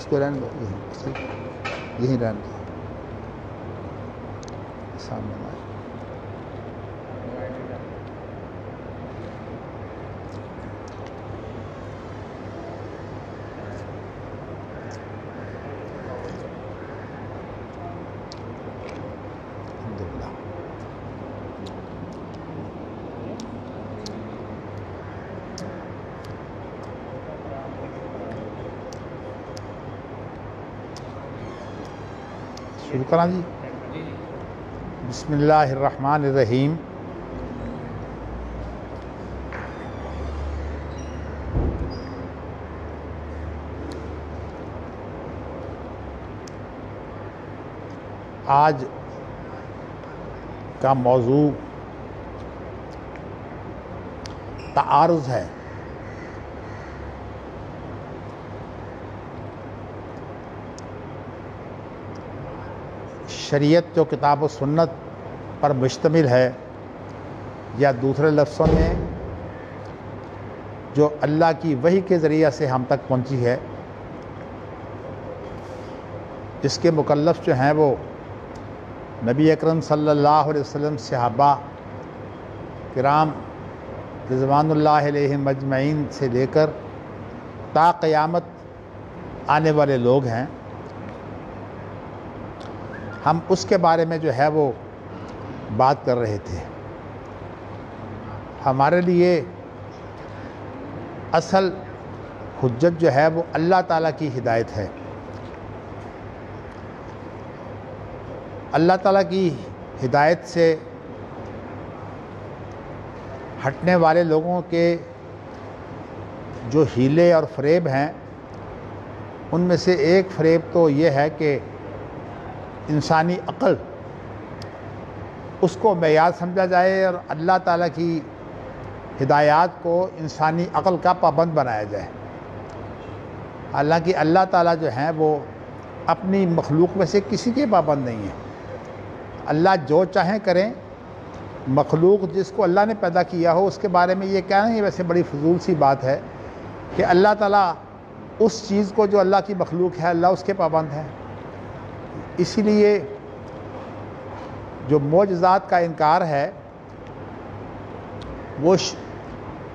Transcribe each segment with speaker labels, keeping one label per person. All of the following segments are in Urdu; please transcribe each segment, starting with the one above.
Speaker 1: اس کو رہنے دو، یہیں رہنے دو، سامنے آئے۔ شروع کرنا جی۔ بسم اللہ الرحمن الرحیم۔ آج کا موضوع تعارض ہے۔ شریعت جو کتاب و سنت پر مشتمل ہے، یا دوسرے لفظوں میں جو اللہ کی وحی کے ذریعہ سے ہم تک پہنچی ہے، اس کے مکلف جو ہیں وہ نبی اکرم صلی اللہ علیہ وسلم، صحابہ کرام رضوان اللہ علیہم اجمعین سے لے کر تا قیامت آنے والے لوگ ہیں۔ ہم اس کے بارے میں جو ہے وہ بات کر رہے تھے۔ ہمارے لیے اصل حجت جو ہے وہ اللہ تعالیٰ کی ہدایت ہے۔ اللہ تعالیٰ کی ہدایت سے ہٹنے والے لوگوں کے جو ہیلے اور فریب ہیں، ان میں سے ایک فریب تو یہ ہے کہ انسانی عقل اس کو معیار سمجھا جائے اور اللہ تعالیٰ کی ہدایات کو انسانی عقل کا پابند بنایا جائے۔ حالانکہ اللہ تعالیٰ جو ہیں وہ اپنی مخلوق میں سے کسی کے پابند نہیں ہیں۔ اللہ جو چاہیں کریں۔ مخلوق جس کو اللہ نے پیدا کیا ہو اس کے بارے میں یہ کہنا یہ ویسے بڑی فضول سی بات ہے کہ اللہ تعالیٰ اس چیز کو جو اللہ کی مخلوق ہے اللہ اس کے پابند ہے۔ اسی لیے جو معجزات کا انکار ہے وہ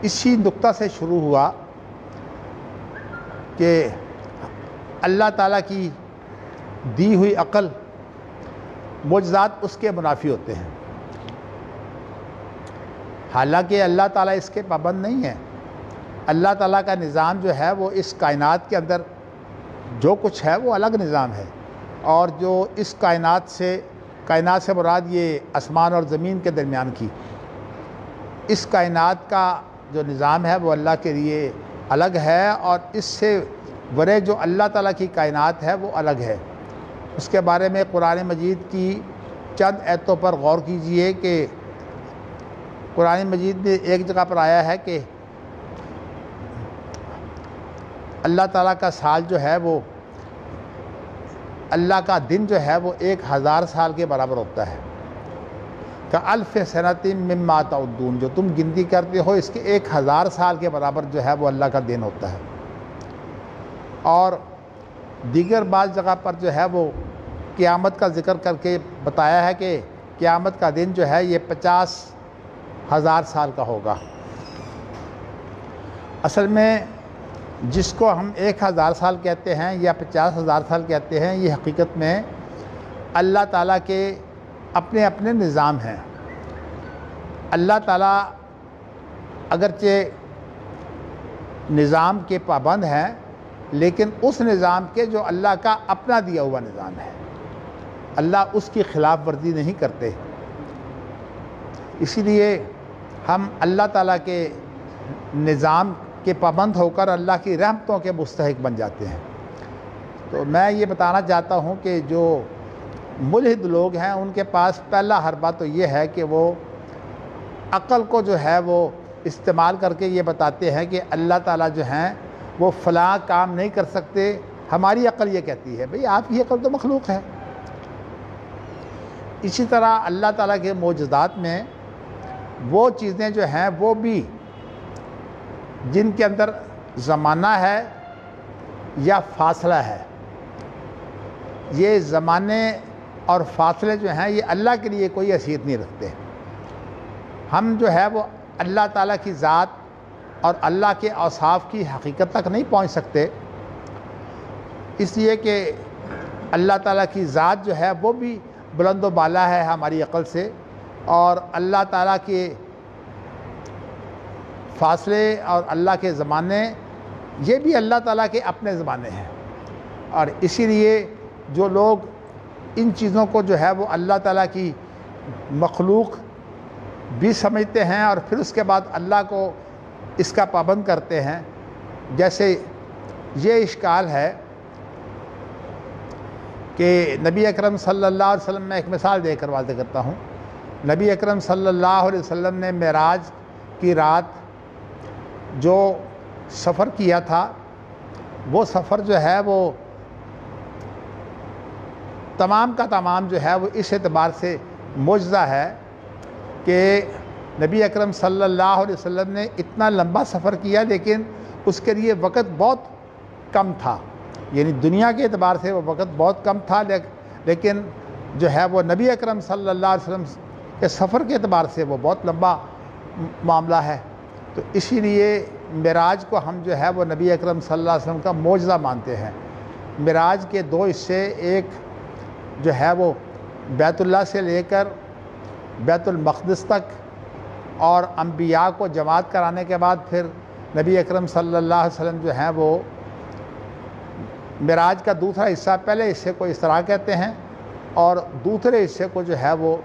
Speaker 1: اسی نقطہ سے شروع ہوا کہ اللہ تعالیٰ کی دی ہوئی عقل، معجزات اس کے منافی ہوتے ہیں۔ حالانکہ اللہ تعالیٰ اس کے پابند نہیں ہے۔ اللہ تعالیٰ کا نظام جو ہے وہ اس کائنات کے اندر جو کچھ ہے وہ الگ نظام ہے، اور جو اس کائنات سے مراد یہ آسمان اور زمین کے درمیان کی اس کائنات کا جو نظام ہے وہ اللہ کے لیے الگ ہے، اور اس سے ورے جو اللہ تعالیٰ کی کائنات ہے وہ الگ ہے۔ اس کے بارے میں قرآن مجید کی چند آیتوں پر غور کیجئے کہ قرآن مجید میں ایک جگہ پر آیا ہے کہ اللہ تعالیٰ کا سال جو ہے وہ، اللہ کا دن جو ہے وہ 1000 سال کے برابر ہوتا ہے۔ کألف سنۃ مما تعدون، جو تم گنتی کرتے ہو اس کے 1000 سال کے برابر جو ہے وہ اللہ کا دن ہوتا ہے۔ اور دیگر بعض جگہ پر جو ہے وہ قیامت کا ذکر کر کے بتایا ہے کہ قیامت کا دن جو ہے یہ 50,000 سال کا ہوگا۔ اصل میں جس کو ہم 1000 سال کہتے ہیں یا 50,000 سال کہتے ہیں، یہ حقیقت میں اللہ تعالیٰ کے اپنے اپنے نظام ہیں۔ اللہ تعالیٰ اگرچہ نظام کے پابند ہیں، لیکن اس نظام کے جو اللہ کا اپنا دیا ہوا نظام ہے، اللہ اس کی خلاف ورزی نہیں کرتے۔ اسی لیے ہم اللہ تعالیٰ کے نظام کے پابند ہو کر اللہ کی رحمتوں کے مستحق بن جاتے ہیں۔ تو میں یہ بتانا چاہتا ہوں کہ جو ملحد لوگ ہیں ان کے پاس پہلا حربہ تو یہ ہے کہ وہ عقل کو جو ہے وہ استعمال کر کے یہ بتاتے ہیں کہ اللہ تعالیٰ جو ہیں وہ فلاں کام نہیں کر سکتے، ہماری عقل یہ کہتی ہے۔ بھئی آپ کی عقل تو مخلوق ہے۔ اسی طرح اللہ تعالیٰ کے معجزات میں وہ چیزیں جو ہیں وہ بھی جن کے اندر زمانہ ہے یا فاصلہ ہے، یہ زمانے اور فاصلے جو ہیں یہ اللہ کے لیے کوئی حیثیت نہیں رکھتے۔ ہم جو ہے وہ اللہ تعالیٰ کی ذات اور اللہ کے اوصاف کی حقیقت تک نہیں پہنچ سکتے، اس لیے کہ اللہ تعالیٰ کی ذات جو ہے وہ بھی بلند و بالا ہے ہماری عقل سے، اور اللہ تعالیٰ کے فاصلے اور اللہ کے زمانے یہ بھی اللہ تعالیٰ کے اپنے زمانے ہیں، اور اسی لیے جو لوگ ان چیزوں کو جو ہے وہ اللہ تعالیٰ کی مخلوق بھی سمجھتے ہیں اور پھر اس کے بعد اللہ کو اس کا پابند کرتے ہیں، جیسے یہ اشکال ہے کہ نبی اکرم صلی اللہ علیہ وسلم، میں ایک مثال دے کر واضح کرتا ہوں۔ نبی اکرم صلی اللہ علیہ وسلم نے معراج کی رات جو سفر کیا تھا، وہ سفر جو ہے وہ تمام کا تمام جو ہے وہ اس اعتبار سے معجزہ ہے کہ نبی اکرم صلی اللہ علیہ وسلم نے اتنا لمبا سفر کیا لیکن اس کے لیے وقت بہت کم تھا، یعنی دنیا کے اعتبار سے وہ وقت بہت کم تھا، لیکن جو ہے وہ نبی اکرم صلی اللہ علیہ وسلم کے سفر کے اعتبار سے وہ بہت لمبا معاملہ ہے۔ تو اسی لیے معراج کو ہم جو ہے وہ نبی اکرم صلی اللہ علیہ وسلم کا معجزہ مانتے ہیں۔ معراج کے دو حصے، ایک جو ہے وہ بیت اللہ سے لے کر بیت المقدس تک، اور انبیاء کو جماعت کرانے کے بعد پھر نبی اکرم صلی اللہ علیہ وسلم جو ہیں وہ معراج کا دوسرا حصہ، پہلے حصے کو اسراء کہتے ہیں اور دوسرے حصے کو جو ہے وہ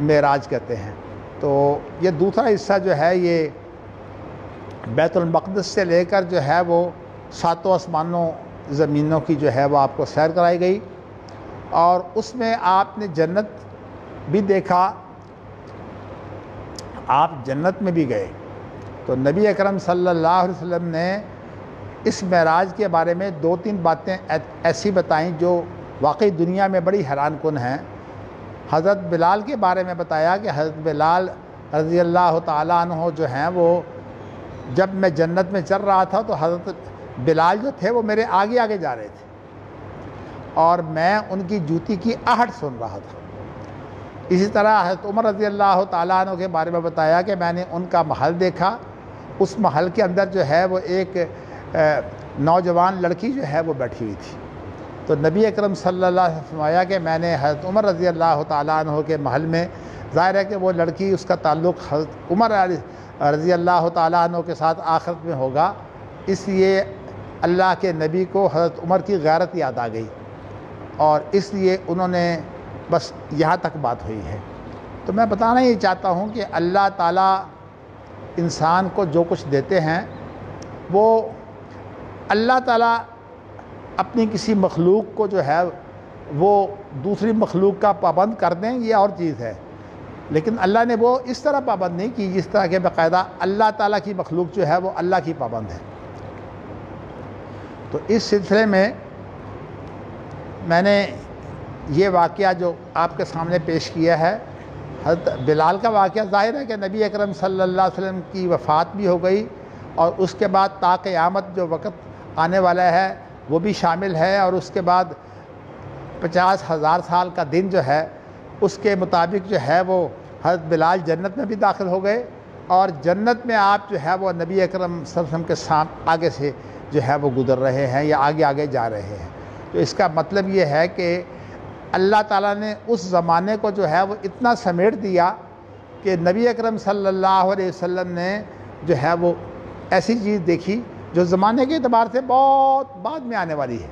Speaker 1: معراج کہتے ہیں۔ تو یہ دوسرا حصہ جو ہے یہ بیت المقدس سے لے کر جو ہے وہ ساتوں آسمانوں زمینوں کی جو ہے وہ آپ کو سیر کرائی گئی، اور اس میں آپ نے جنت بھی دیکھا، آپ جنت میں بھی گئے۔ تو نبی اکرم صلی اللہ علیہ وسلم نے اس معراج کے بارے میں دو تین باتیں ایسی بتائیں جو واقعی دنیا میں بڑی حیران کن ہیں۔ حضرت بلال کے بارے میں بتایا کہ حضرت بلال رضی اللہ تعالیٰ عنہ جو ہیں وہ جب میں جنت میں چل رہا تھا تو حضرت بلال جو تھے وہ میرے آگے آگے جا رہے تھے اور میں ان کی جوتی کی آہٹ سن رہا تھا۔ اسی طرح حضرت عمر رضی اللہ تعالیٰ عنہ کے بارے میں بتایا کہ میں نے ان کا محل دیکھا، اس محل کے اندر جو ہے وہ ایک نوجوان لڑکی جو ہے وہ بیٹھی ہوئی تھی۔ تو نبی اکرم صلی اللہ علیہ وسلم نے فرمایا کہ میں نے حضرت عمر رضی اللہ تعالیٰ عنہ کے محل میں، ظاہر ہے کہ وہ لڑکی، اس کا تعلق حضرت عمر رضی اللہ تعالیٰ عنہ کے ساتھ آخرت میں ہوگا، اس لیے اللہ کے نبی کو حضرت عمر کی غیرت یاد آ گئی اور اس لیے انہوں نے بس یہاں تک بات ہوئی ہے۔ تو میں بتانا یہ چاہتا ہوں کہ اللہ تعالیٰ انسان کو جو کچھ دیتے ہیں وہ اللہ تعالیٰ اپنی کسی مخلوق کو جو ہے وہ دوسری مخلوق کا پابند کر دیں یہ اور چیز ہے، لیکن اللہ نے وہ اس طرح پابند نہیں کی جس طرح کہ باقاعدہ اللہ تعالیٰ کی مخلوق جو ہے وہ اللہ کی پابند ہے۔ تو اس سلسلے میں میں نے یہ واقعہ جو آپ کے سامنے پیش کیا ہے، حضرت بلال کا واقعہ، ظاہر ہے کہ نبی اکرم صلی اللہ علیہ وسلم کی وفات بھی ہو گئی اور اس کے بعد تا قیامت جو وقت آنے والا ہے وہ بھی شامل ہے، اور اس کے بعد 50,000 سال کا دن جو ہے اس کے مطابق جو ہے وہ حضرت بلال جنت میں بھی داخل ہو گئے، اور جنت میں آپ جو ہے وہ نبی اکرم صلی اللہ علیہ وسلم کے آگے سے جو ہے وہ گزر رہے ہیں یا آگے آگے جا رہے ہیں۔ تو اس کا مطلب یہ ہے کہ اللہ تعالیٰ نے اس زمانے کو جو ہے وہ اتنا سمیٹ دیا کہ نبی اکرم صلی اللہ علیہ وسلم نے جو ہے وہ ایسی چیز دیکھی جو زمانے کے اعتبار سے بہت بعد میں آنے والی ہے۔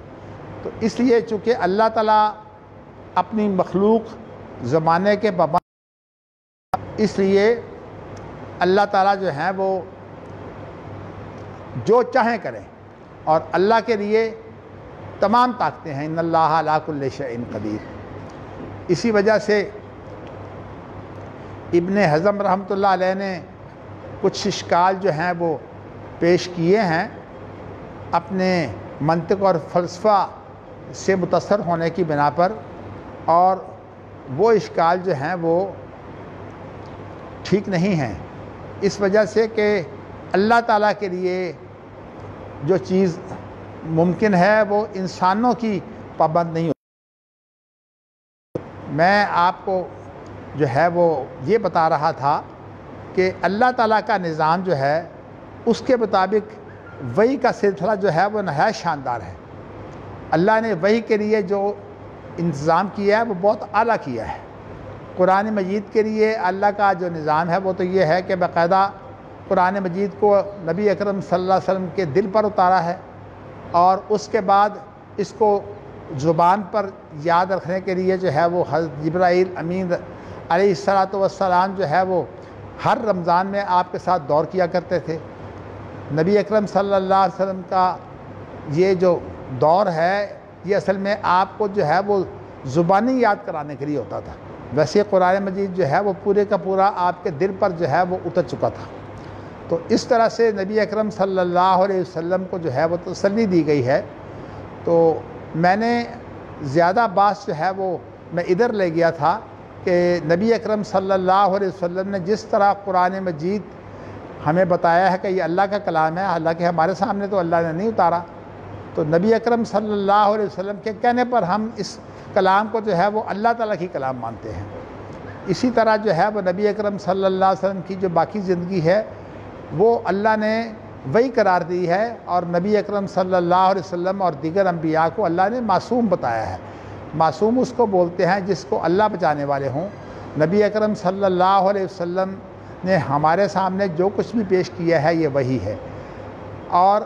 Speaker 1: تو اس لیے چونکہ اللہ تعالیٰ اپنی مخلوق زمانے کے پابند، اس لیے اللہ تعالیٰ جو ہیں وہ جو چاہیں کریں، اور اللہ کے لیے تمام طاقتیں ہیں، ان اللہ علی کل شیء قدیر۔ اسی وجہ سے ابن حزم رحمۃ اللہ علیہ نے کچھ اشکال جو ہیں وہ پیش کیے ہیں اپنے منطق اور فلسفہ سے متاثر ہونے کی بنا پر، اور وہ اشکال جو ہیں وہ ٹھیک نہیں ہیں، اس وجہ سے کہ اللہ تعالیٰ کے لیے جو چیز ممکن ہے وہ انسانوں کی پابند نہیں ہوتی۔ میں آپ کو جو ہے وہ یہ بتا رہا تھا کہ اللہ تعالیٰ کا نظام جو ہے اس کے مطابق وحی کا سلسلہ جو ہے وہ نہایت شاندار ہے۔ اللہ نے وحی کے لیے جو انتظام کیا ہے وہ بہت اعلیٰ کیا ہے۔ قرآن مجید کے لیے اللہ کا جو نظام ہے وہ تو یہ ہے کہ باقاعدہ قرآن مجید کو نبی اکرم صلی اللہ علیہ وسلم کے دل پر اتارا ہے، اور اس کے بعد اس کو زبان پر یاد رکھنے کے لیے جو ہے وہ حضرت جبرائیل امین علیہ السلام جو ہے وہ ہر رمضان میں آپ کے ساتھ دور کیا کرتے تھے۔ نبی اکرم صلی اللہ علیہ وسلم کا یہ جو دور ہے یہ اصل میں آپ کو جو ہے وہ زبانی یاد کرانے کے لیے ہوتا تھا، ویسے قرآن مجید جو ہے وہ پورے کا پورا آپ کے دل پر جو ہے وہ اتر چکا تھا۔ تو اس طرح سے نبی اکرم صلی اللہ علیہ وسلم کو جو ہے وہ تسلی دی گئی ہے۔ تو میں نے زیادہ بات جو ہے وہ میں ادھر لے گیا تھا کہ نبی اکرم صلی اللہ علیہ وسلم نے جس طرح قرآن مجید ہمیں بتایا ہے کہ یہ اللہ کا کلام ہے، حالانکہ ہمارے سامنے تو اللہ نے نہیں اتارا، تو نبی اکرم صلی اللہ علیہ وسلم کے کہنے پر ہم اس کلام کو جو ہے وہ اللہ تعالیٰ کی کلام مانتے ہیں۔ اسی طرح جو ہے وہ نبی اکرم صلی اللہ علیہ وسلم کی جو باقی زندگی ہے وہ اللہ نے وہی قرار دی ہے، اور نبی اکرم صلی اللہ علیہ وسلم اور دیگر انبیاء کو اللہ نے معصوم بتایا ہے۔ معصوم اس کو بولتے ہیں جس کو اللہ بچانے والے ہوں۔ نبی اکرم صلی اللہ علیہ وسلم نے ہمارے سامنے جو کچھ بھی پیش کیا ہے یہ وہی ہے، اور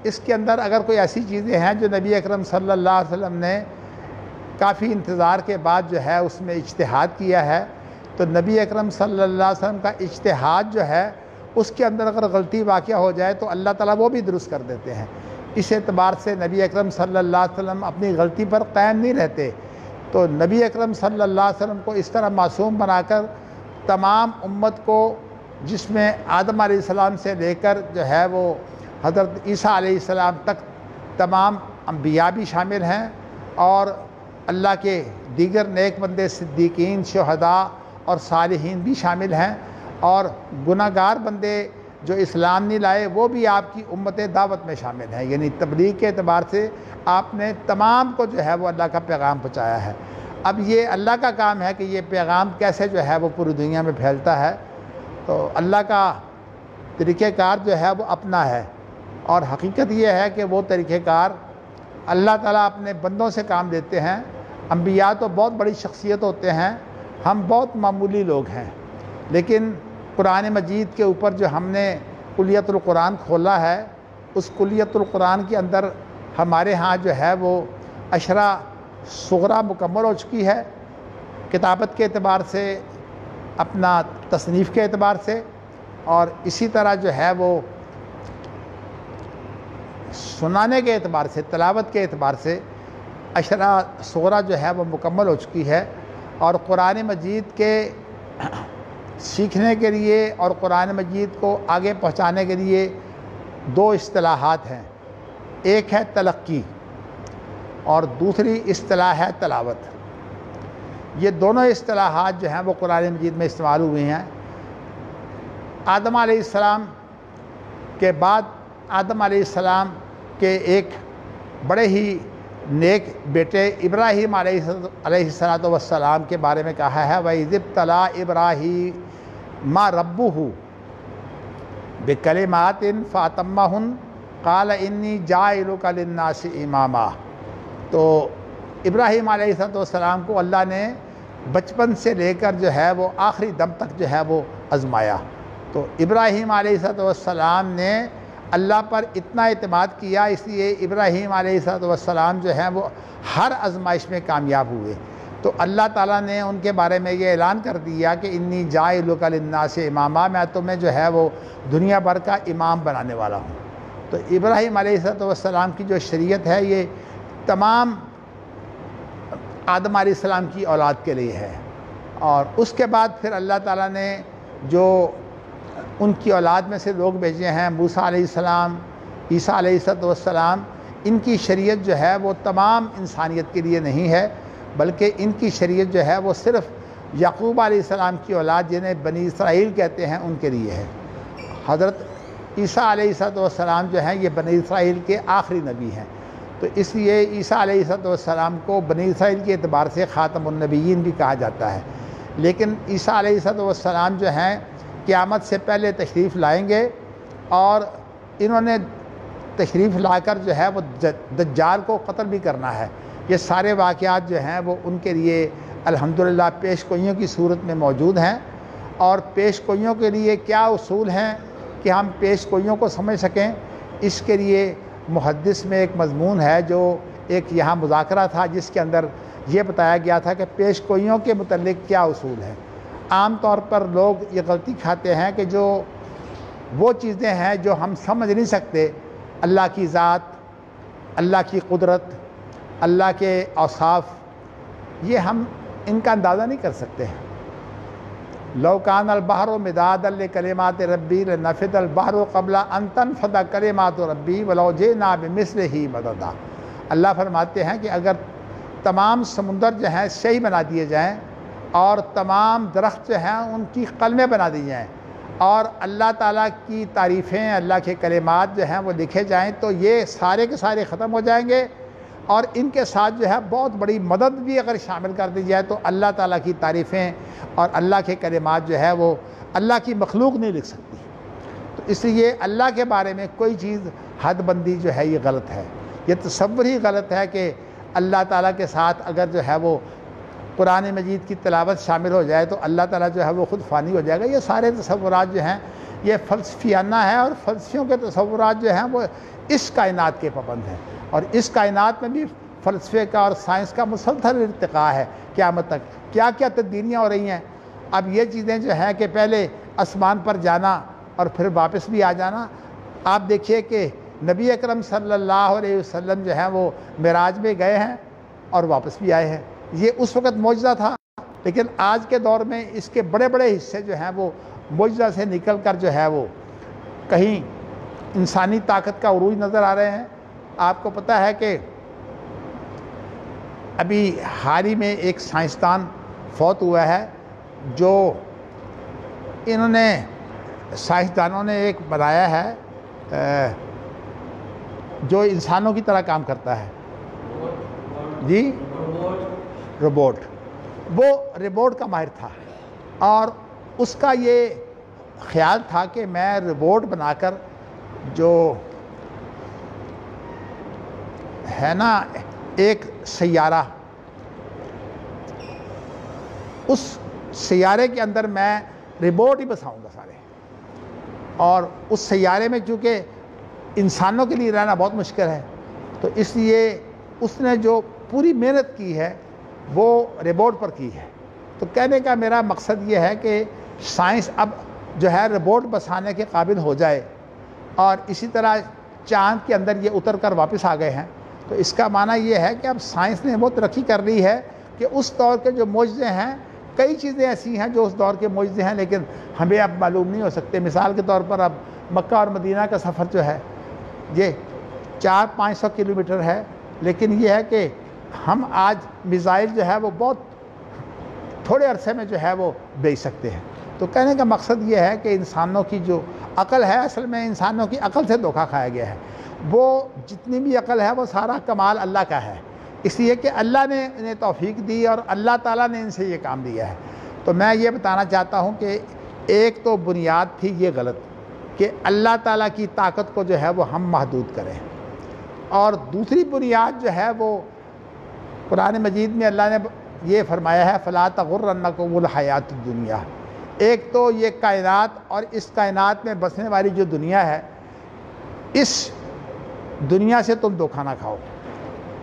Speaker 1: اس کے اندر اگر کوئی ایسی چیزیں ہیں جو نبی اکرم صلی اللہ علیہ وسلم نے کافی انتظار کے بعد جو ہے اس میں اجتہاد کیا ہے، تو نبی اکرم صلی اللہ علیہ وسلم کا اجتہاد جو ہے اس کے اندر اگر غلطی واقع ہو جائے تو اللہ تعالیٰ وہ بھی درست کر دیتے ہیں۔ اس اعتبار سے نبی اکرم صلی اللہ علیہ وسلم اپنی غلطی پر قائم نہیں رہتے، تو نبی اکرم صلی اللہ علیہ وسلم کو اس طرح معصوم بنا کر تمام امت کو، جس میں آدم علیہ السلام سے لے کر جو ہے وہ حضرت عیسیٰ علیہ السلام تک تمام انبیاء بھی شامل ہیں، اور اللہ کے دیگر نیک بندے صدیقین، شہداء اور صالحین بھی شامل ہیں، اور گناہ گار بندے جو اسلام نہیں لائے وہ بھی آپ کی امت دعوت میں شامل ہیں۔ یعنی تبلیغ کے اعتبار سے آپ نے تمام کو جو ہے وہ اللہ کا پیغام پہنچایا ہے۔ اب یہ اللہ کا کام ہے کہ یہ پیغام کیسے جو ہے وہ پوری دنیا میں پھیلتا ہے، تو اللہ کا طریقہ کار جو ہے وہ اپنا ہے، اور حقیقت یہ ہے کہ وہ طریقہ کار اللہ تعالیٰ اپنے بندوں سے کام لیتے ہیں۔ انبیاء تو بہت بڑی شخصیت ہوتے ہیں، ہم بہت معمولی لوگ ہیں، لیکن قرآن مجید کے اوپر جو ہم نے کلیت القرآن کھولا ہے، اس کلیت القرآن کے اندر ہمارے ہاں جو ہے وہ عشرہ صغریٰ مکمل ہو چکی ہے، کتابت کے اعتبار سے، اپنا تصنیف کے اعتبار سے، اور اسی طرح جو ہے وہ سنانے کے اعتبار سے، تلاوت کے اعتبار سے عشرہ صغریٰ جو ہے وہ مکمل ہو چکی ہے۔ اور قرآن مجید کے سیکھنے کے لیے اور قرآن مجید کو آگے پہنچانے کے لیے دو اصطلاحات ہیں، ایک ہے تلقی اور دوسری اصطلاح ہے تلاوت۔ یہ دونوں اصطلاحات جو ہیں وہ قرآن مجید میں استعمال ہوئی ہیں۔ آدم علیہ السلام کے بعد آدم علیہ السلام کے ایک بڑے ہی نیک بیٹے ابراہیم علیہ السلام کے بارے میں کہا ہے وَإِذِ ابْتَلَىٰ إِبْرَاهِيمَ رَبُّهُ بِكَلِمَاتٍ فَأَتَمَّهُنَّ قَالَ إِنِّي جَاعِلُكَ لِلنَّاسِ إِمَامًا۔ تو ابراہیم علیہ السلام کو اللہ نے بچپن سے لے کر جو ہے وہ آخری دم تک جو ہے وہ آزمایا، تو ابراہیم علیہ السلام نے اللہ پر اتنا اعتماد کیا، اس لیے ابراہیم علیہ السلام جو ہیں وہ ہر آزمائش میں کامیاب ہوئے۔ تو اللہ تعالیٰ نے ان کے بارے میں یہ اعلان کر دیا کہ انی جاعلک للناس اماما، میں تمہیں جو ہے وہ دنیا بھر کا امام بنانے والا ہوں۔ تو ابراہیم علیہ السلام کی جو شریعت ہے یہ تمام آدم علیہ السلام کی اولاد کے لیے ہے، اور اس کے بعد پھر اللہ تعالیٰ نے جو ان کی اولاد میں سے لوگ بھیجے ہیں، موسیٰ علیہ السلام، عیسیٰ علیہ السلام، ان کی شریعت جو ہے وہ تمام انسانیت کے لیے نہیں ہے، بلکہ ان کی شریعت جو ہے وہ صرف یعقوب علیہ السلام کی اولاد جنہیں بنی اسرائیل کہتے ہیں ان کے لیے ہے۔ حضرت عیسیٰ علیہ السلام جو ہیں یہ بنی اسرائیل کے آخری نبی ہیں۔ تو اس لیے عیسیٰ علیہ السلام کو بنی اسرائیل کے اعتبار سے خاتم النبیین بھی کہا جاتا ہے، لیکن عیسیٰ علیہ السلام جو ہیں قیامت سے پہلے تشریف لائیں گے، اور انہوں نے تشریف لا کر جو ہے وہ دجال کو قتل بھی کرنا ہے۔ یہ سارے واقعات جو ہیں وہ ان کے لیے الحمدللہ پیش گوئیوں کی صورت میں موجود ہیں، اور پیش گوئیوں کے لیے کیا اصول ہیں کہ ہم پیش گوئیوں کو سمجھ سکیں، اس کے لیے محدث میں ایک مضمون ہے جو ایک یہاں مذاکرہ تھا، جس کے اندر یہ بتایا گیا تھا کہ پیش گوئیوں کے متعلق کیا اصول ہیں۔ عام طور پر لوگ یہ غلطی کھاتے ہیں کہ جو وہ چیزیں ہیں جو ہم سمجھ نہیں سکتے، اللہ کی ذات، اللہ کی قدرت، اللہ کے اوصاف، یہ ہم ان کا اندازہ نہیں کر سکتے ہیں۔ لو کان البحر مدادا لکلمات ربی لنفد البحر قبل ان تنفد کلمات ربی ولو جئنا بمثلہ مددا۔ اللہ فرماتے ہیں کہ اگر تمام سمندر جو ہیں سیاہی بنا دیے جائیں، اور تمام درخت جو ہیں ان کی قلمیں بنا دی جائیں، اور اللہ تعالیٰ کی تعریفیں، اللہ کے کلمات جو ہیں وہ لکھے جائیں، تو یہ سارے کے سارے ختم ہو جائیں گے، اور ان کے ساتھ جو ہے بہت بڑی مدد بھی اگر شامل کر دی جائے تو اللہ تعالیٰ کی تعریفیں اور اللہ کے کلمات جو ہے وہ اللہ کی مخلوق نہیں لکھ سکتی۔ تو اس لیے اللہ کے بارے میں کوئی چیز حد بندی جو ہے یہ غلط ہے، یہ تصور ہی غلط ہے کہ اللہ تعالیٰ کے ساتھ اگر جو ہے وہ قرآن مجید کی تلاوت شامل ہو جائے تو اللہ تعالیٰ جو ہے وہ خود فانی ہو جائے گا۔ یہ سارے تصورات جو ہیں یہ فلسفیانہ ہیں، اور فلسفیوں کے تصورات جو ہیں وہ اس کائنات کے پابند ہیں، اور اس کائنات میں بھی فلسفے کا اور سائنس کا مسلسل ارتقاء ہے قیامت تک۔ کیا کیا تبدیلیاں ہو رہی ہیں۔ اب یہ چیزیں جو ہیں کہ پہلے آسمان پر جانا اور پھر واپس بھی آ جانا، آپ دیکھیے کہ نبی اکرم صلی اللہ علیہ وسلم جو ہیں وہ معراج میں گئے ہیں اور واپس بھی آئے ہیں۔ یہ اس وقت معجزہ تھا، لیکن آج کے دور میں اس کے بڑے بڑے حصے جو ہیں وہ معجزہ سے نکل کر جو ہے وہ کہیں انسانی طاقت کا عروج نظر آ رہے ہیں۔ آپ کو پتہ ہے کہ ابھی حال ہی میں ایک سائنسدان فوت ہوا ہے، جو انہوں نے سائنسدانوں نے ایک بنایا ہے جو انسانوں کی طرح کام کرتا ہے، جی روبوٹ۔ وہ روبوٹ کا ماہر تھا، اور اس کا یہ خیال تھا کہ میں روبوٹ بنا کر جو ہے نا ایک سیارہ، اس سیارے کے اندر میں روبوٹ ہی بساؤں گا سارے، اور اس سیارے میں چونکہ انسانوں کے لیے رہنا بہت مشکل ہے، تو اس لیے اس نے جو پوری محنت کی ہے وہ روبوٹ پر کی ہے۔ تو کہنے کا میرا مقصد یہ ہے کہ سائنس اب جو ہے روبوٹ بسانے کے قابل ہو جائے، اور اسی طرح چاند کے اندر یہ اتر کر واپس آ گئے ہیں، تو اس کا معنی یہ ہے کہ اب سائنس نے وہ ترقی کر لی ہے کہ اس دور کے جو معجزے ہیں، کئی چیزیں ایسی ہیں جو اس دور کے معجزے ہیں لیکن ہمیں اب معلوم نہیں ہو سکتے۔ مثال کے طور پر اب مکہ اور مدینہ کا سفر جو ہے یہ 400-500 کلومیٹر ہے، لیکن یہ ہے کہ ہم آج میزائل جو ہے وہ بہت تھوڑے عرصے میں جو ہے وہ بھیج سکتے ہیں۔ تو کہنے کا مقصد یہ ہے کہ انسانوں کی جو عقل ہے، اصل میں انسانوں کی عقل سے دھوکہ کھایا گیا ہے۔ وہ جتنی بھی عقل ہے وہ سارا کمال اللہ کا ہے، اس لیے کہ اللہ نے انہیں توفیق دی اور اللہ تعالیٰ نے ان سے یہ کام دیا ہے۔ تو میں یہ بتانا چاہتا ہوں کہ ایک تو بنیاد تھی یہ غلط کہ اللہ تعالیٰ کی طاقت کو جو ہے وہ ہم محدود کریں، اور دوسری بنیاد جو ہے وہ قرآن مجید میں اللہ نے یہ فرمایا ہے فَلَا تَغُرَّنَّكُمُ الْحَيَاةُ الدُّنْيَا۔ ایک تو یہ کائنات اور اس کائنات میں بسنے والی جو دنیا ہے، اس دنیا سے تم دھوکہ نہ کھاؤ۔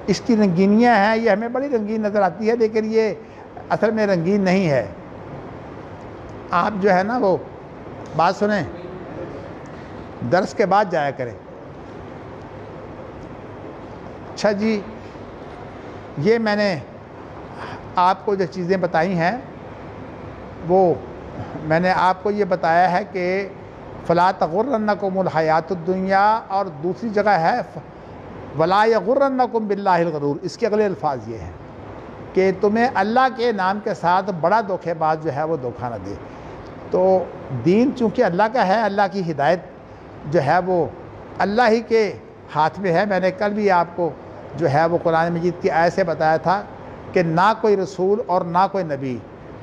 Speaker 1: اس کی رنگینیاں ہیں، یہ ہمیں بڑی رنگین نظر آتی ہے، لیکن یہ اصل میں رنگین نہیں ہے۔ آپ جو ہے نا وہ بات سنیں، درس کے بعد جایا کریں۔ اچھا جی، یہ میں نے آپ کو جو چیزیں بتائی ہیں وہ میں نے آپ کو یہ بتایا ہے کہ فَلَا تَغُرَّنَّكُمُ الْحَيَاةُ الدُّنْيَا، اور دوسری جگہ ہے وَلَا يَغُرَّنَّكُمْ بِاللَّهِ الْغَرُورُ۔ اس کے اگلے الفاظ یہ ہیں کہ تمہیں اللہ کے نام کے ساتھ بڑا دھوکے باز جو ہے وہ دھوکہ نہ دے۔ تو دین چونکہ اللہ کا ہے، اللہ کی ہدایت جو ہے وہ اللہ ہی کے ہاتھ میں ہے۔ میں نے کل بھی آپ کو جو ہے وہ قرآن مجید کی آیت سے بتایا تھا کہ نہ کوئی رسول اور نہ کوئی نبی،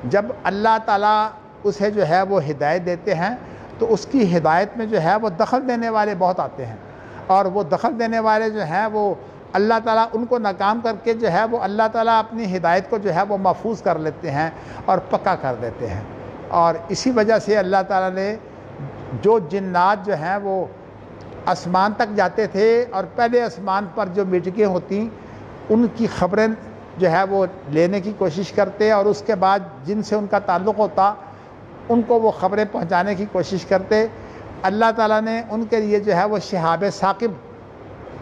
Speaker 1: جب اللہ تعالیٰ اسے جو ہے وہ ہدایت دیتے ہیں تو اس کی ہدایت میں جو ہے وہ دخل دینے والے بہت آتے ہیں، اور وہ دخل دینے والے جو ہیں وہ اللہ تعالیٰ ان کو ناکام کر کے جو ہے وہ اللہ تعالیٰ اپنی ہدایت کو جو ہے وہ محفوظ کر لیتے ہیں اور پکا کر دیتے ہیں۔ اور اسی وجہ سے اللہ تعالیٰ نے جو جنات جو ہیں وہ آسمان تک جاتے تھے اور پہلے آسمان پر جو میٹنگیں ہوتی ان کی خبریں جو ہے وہ لینے کی کوشش کرتے، اور اس کے بعد جن سے ان کا تعلق ہوتا ان کو وہ خبریں پہنچانے کی کوشش کرتے۔ اللہ تعالیٰ نے ان کے لیے جو ہے وہ شہاب ثاقب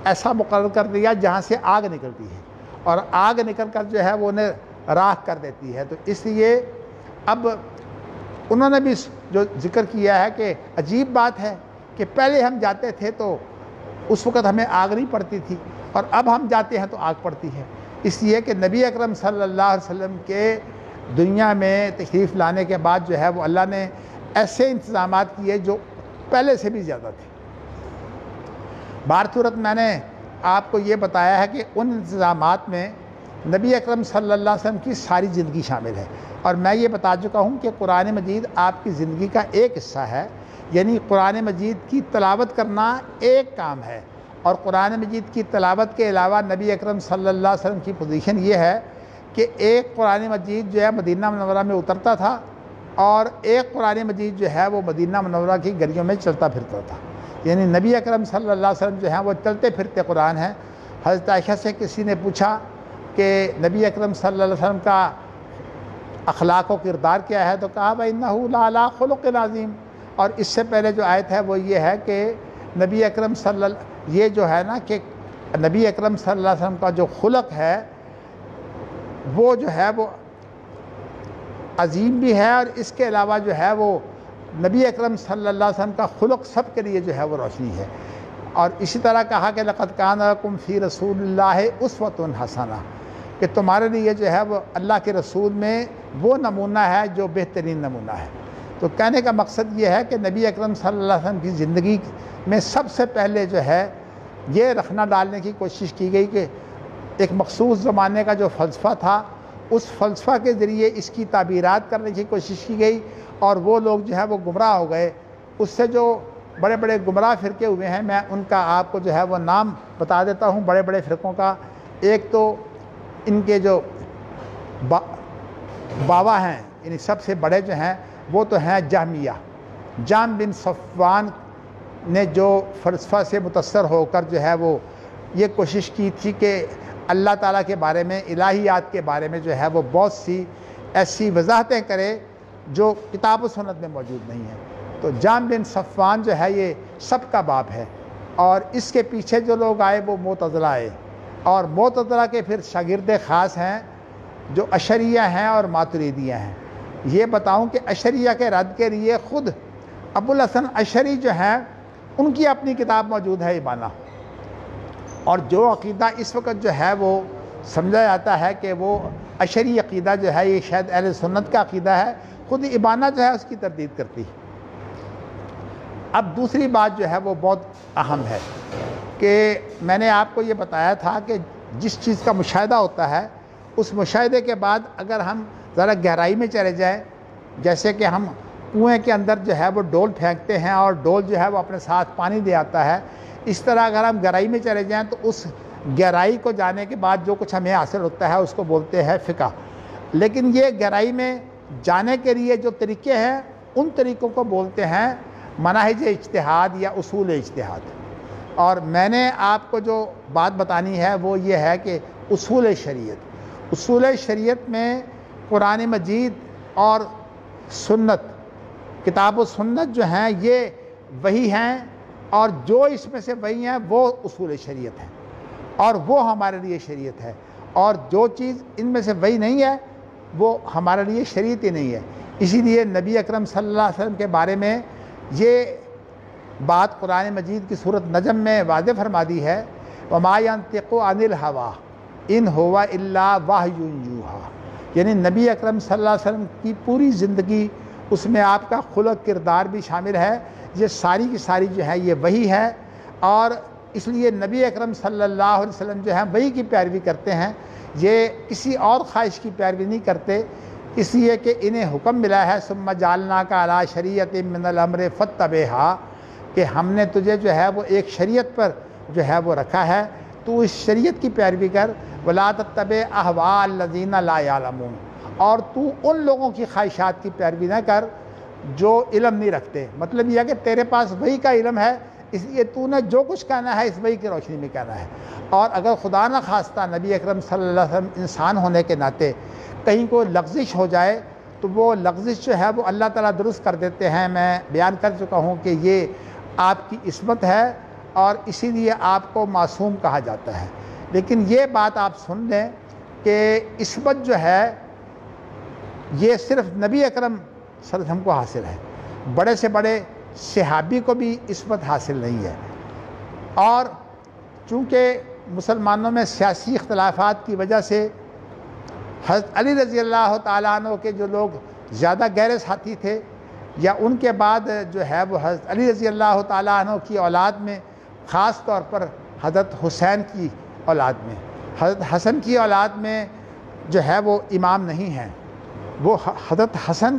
Speaker 1: ایسا مقرر کر دیا جہاں سے آگ نکلتی ہے، اور آگ نکل کر جو ہے وہ انہیں راکھ کر دیتی ہے۔ تو اس لیے اب انہوں نے بھی جو ذکر کیا ہے کہ عجیب بات ہے کہ پہلے ہم جاتے تھے تو اس وقت ہمیں آگ نہیں پڑتی تھی، اور اب ہم جاتے ہیں تو آگ پڑتی ہے۔ اس لیے کہ نبی اکرم صلی اللہ علیہ وسلم کے دنیا میں تشریف لانے کے بعد جو ہے وہ اللہ نے ایسے انتظامات کیے جو پہلے سے بھی زیادہ تھے۔ بارصورت میں نے آپ کو یہ بتایا ہے کہ ان انتظامات میں نبی اکرم صلی اللہ علیہ وسلم کی ساری زندگی شامل ہے، اور میں یہ بتا چکا ہوں کہ قرآن مجید آپ کی زندگی کا ایک حصہ ہے، یعنی قرآن مجید کی تلاوت کرنا ایک کام ہے، اور قرآن مجید کی تلاوت کے علاوہ نبی اکرم صلی اللہ علیہ وسلم کی پوزیشن یہ ہے کہ ایک قرآن مجید جو ہے مدینہ منورہ میں اترتا تھا، اور ایک قرآن مجید جو ہے وہ مدینہ منورہ کی گلیوں میں چلتا پھرتا تھا، یعنی نبی اکرم صلی اللہ علیہ وسلم جو ہیں وہ چلتے پھرتے قرآن ہیں۔ حضرت عائشہ سے کسی نے پوچھا کہ نبی اکرم صلی اللہ علیہ وسلم کا اخلاق و کردار کیا ہے، تو کہا وَإِنَّهُ لَعَلَىٰ خُلُقٍ عَظِيمٍ، اور اس سے پہلے جو آیت ہے وہ یہ ہے کہ نبی اکرم یہ جو ہے نا کہ نبی اکرم صلی اللہ علیہ وسلم کا جو خلق ہے وہ جو ہے وہ عظیم بھی ہے، اور اس کے علاوہ جو ہے وہ نبی اکرم صلی اللہ علیہ وسلم کا خلق سب کے لیے جو ہے وہ روشنی ہے۔ اور اسی طرح کہا کہ لَقَدْ كَانَ لَكُمْ فِي رَسُولِ اللَّهِ أُسْوَةٌ حَسَنَةٌ، کہ تمہارے لیے جو ہے وہ اللہ کے رسول میں وہ نمونہ ہے جو بہترین نمونہ ہے۔ تو کہنے کا مقصد یہ ہے کہ نبی اکرم صلی اللہ علیہ وسلم کی زندگی میں سب سے پہلے جو ہے یہ رکھنا ڈالنے کی کوشش کی گئی کہ ایک مخصوص زمانے کا جو فلسفہ تھا اس فلسفہ کے ذریعے اس کی تعبیرات کرنے کی کوشش کی گئی، اور وہ لوگ جو ہے وہ گمراہ ہو گئے۔ اس سے جو بڑے بڑے گمراہ فرقے ہوئے ہیں میں ان کا آپ کو جو ہے وہ نام بتا دیتا ہوں بڑے بڑے فرقوں کا۔ ایک تو ان کے جو بابا ہیں، یعنی سب سے بڑے جو ہیں وہ تو ہیں جہمیہ۔ جہم بن صفوان نے جو فلسفہ سے متاثر ہو کر جو ہے وہ یہ کوشش کی تھی کہ اللہ تعالیٰ کے بارے میں، الہیات کے بارے میں جو ہے وہ بہت سی ایسی وضاحتیں کرے جو کتاب و سنت میں موجود نہیں ہیں۔ تو جہم بن صفوان جو ہے یہ سب کا باپ ہے، اور اس کے پیچھے جو لوگ آئے وہ معتزلہ آئے، اور معتزلہ کے پھر شاگرد خاص ہیں جو اشعریہ ہیں اور ماتریدیہ ہیں۔ یہ بتاؤں کہ اشعریہ کے رد کے لیے خود ابو الحسن اشعری جو ہیں ان کی اپنی کتاب موجود ہے ابانہ، اور جو عقیدہ اس وقت جو ہے وہ سمجھا جاتا ہے کہ وہ اشعری عقیدہ جو ہے یہ شاید اہل سنت کا عقیدہ ہے، خود ابانہ جو ہے اس کی تردید کرتی ہے۔ اب دوسری بات جو ہے وہ بہت اہم ہے کہ میں نے آپ کو یہ بتایا تھا کہ جس چیز کا مشاہدہ ہوتا ہے اس مشاہدے کے بعد اگر ہم ذرا گہرائی میں چلے جائیں، جیسے کہ ہم کنویں کے اندر جو ہے وہ ڈول پھینکتے ہیں اور ڈول جو ہے وہ اپنے ساتھ پانی دے آتا ہے، اس طرح اگر ہم گہرائی میں چلے جائیں تو اس گہرائی کو جانے کے بعد جو کچھ ہمیں حاصل ہوتا ہے اس کو بولتے ہیں فقہ۔ لیکن یہ گہرائی میں جانے کے لیے جو طریقے ہیں ان طریقوں کو بولتے ہیں مناہج اجتہاد یا اصول اجتہاد۔ اور میں نے آپ کو جو بات بتانی ہے وہ یہ ہے کہ اصول شریعت میں قرآن مجید اور سنت، کتاب و سنت جو ہیں یہ وہی ہیں، اور جو اس میں سے وہی ہیں وہ اصول شریعت ہیں، اور وہ ہمارے لیے شریعت ہے، اور جو چیز ان میں سے وہی نہیں ہے وہ ہمارے لیے شریعت ہی نہیں ہے۔ اسی لیے نبی اکرم صلی اللہ علیہ وسلم کے بارے میں یہ بات قرآن مجید کی سورۃ نجم میں واضح فرما دی ہے، وَمَا يَنطِقُ عَنِ الْهَوَىٰ إِنْ هُوَ إِلَّا وَحْيٌ يُوحَىٰ، یعنی نبی اکرم صلی اللہ علیہ وسلم کی پوری زندگی، اس میں آپ کا خلق کردار بھی شامل ہے، یہ ساری کی ساری جو ہے یہ وہی ہے، اور اس لیے نبی اکرم صلی اللہ علیہ وسلم جو ہیں وہی کی پیروی کرتے ہیں، یہ کسی اور خواہش کی پیروی نہیں کرتے، اس لیے کہ انہیں حکم ملا ہے ثم جعلناک علی شریعۃ من الامر فاتبعھا، کہ ہم نے تجھے جو ہے وہ ایک شریعت پر جو ہے وہ رکھا ہے، تو اس شریعت کی پیروی کر، ولا تتبع اہواء الذین لا یعلمون، اور تو ان لوگوں کی خواہشات کی پیروی نہ کر جو علم نہیں رکھتے۔ مطلب یہ ہے کہ تیرے پاس وحی کا علم ہے، اس لیے تو نے جو کچھ کہنا ہے اس وحی کی روشنی میں کہنا ہے، اور اگر خدا نہ خواستہ نبی اکرم صلی اللہ علیہ وسلم انسان ہونے کے ناطے کہیں کوئی لغزش ہو جائے تو وہ لغزش جو ہے وہ اللہ تعالیٰ درست کر دیتے ہیں۔ میں بیان کر چکا ہوں کہ یہ آپ کی عصمت ہے اور اسی لیے آپ کو معصوم کہا جاتا ہے، لیکن یہ بات آپ سن لیں کہ عصمت جو ہے یہ صرف نبی اکرم صلی اللہ علیہ وسلم کو حاصل ہے، بڑے سے بڑے صحابی کو بھی عصمت حاصل نہیں ہے، اور چونکہ مسلمانوں میں سیاسی اختلافات کی وجہ سے حضرت علی رضی اللہ تعالیٰ عنہ کے جو لوگ زیادہ گہرے ساتھی تھے، یا ان کے بعد جو ہے وہ حضرت علی رضی اللہ تعالیٰ عنہ کی اولاد میں خاص طور پر حضرت حسین کی اولاد میں، حضرت حسن کی اولاد میں جو ہے وہ امام نہیں ہیں، وہ حضرت حسن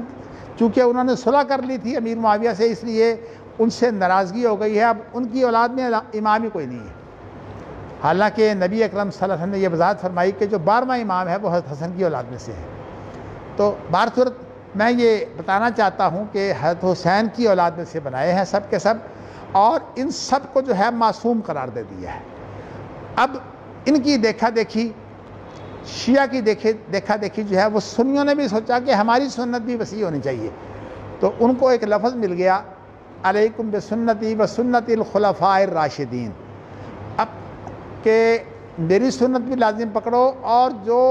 Speaker 1: چونکہ انہوں نے صلح کر لی تھی امیر معاویہ سے، اس لیے ان سے ناراضگی ہو گئی ہے، اب ان کی اولاد میں امام ہی کوئی نہیں ہے، حالانکہ نبی اکرم صلی اللہ علیہ وسلم نے یہ وضاحت فرمائی کہ جو 12واں امام ہے وہ حضرت حسن کی اولاد میں سے ہے۔ تو بہرصورت میں یہ بتانا چاہتا ہوں کہ حضرت حسین کی اولاد میں سے بنائے ہیں سب کے سب، اور ان سب کو جو ہے معصوم قرار دے دیا ہے۔ اب ان کی دیکھا دیکھی، شیعہ کی دیکھا دیکھی جو ہے وہ سنیوں نے بھی سوچا کہ ہماری سنت بھی وسیع ہونی چاہیے، تو ان کو ایک لفظ مل گیا علیکم بسنتی وسنت الخلفاء الراشدین، اب کہ میری سنت بھی لازم پکڑو اور جو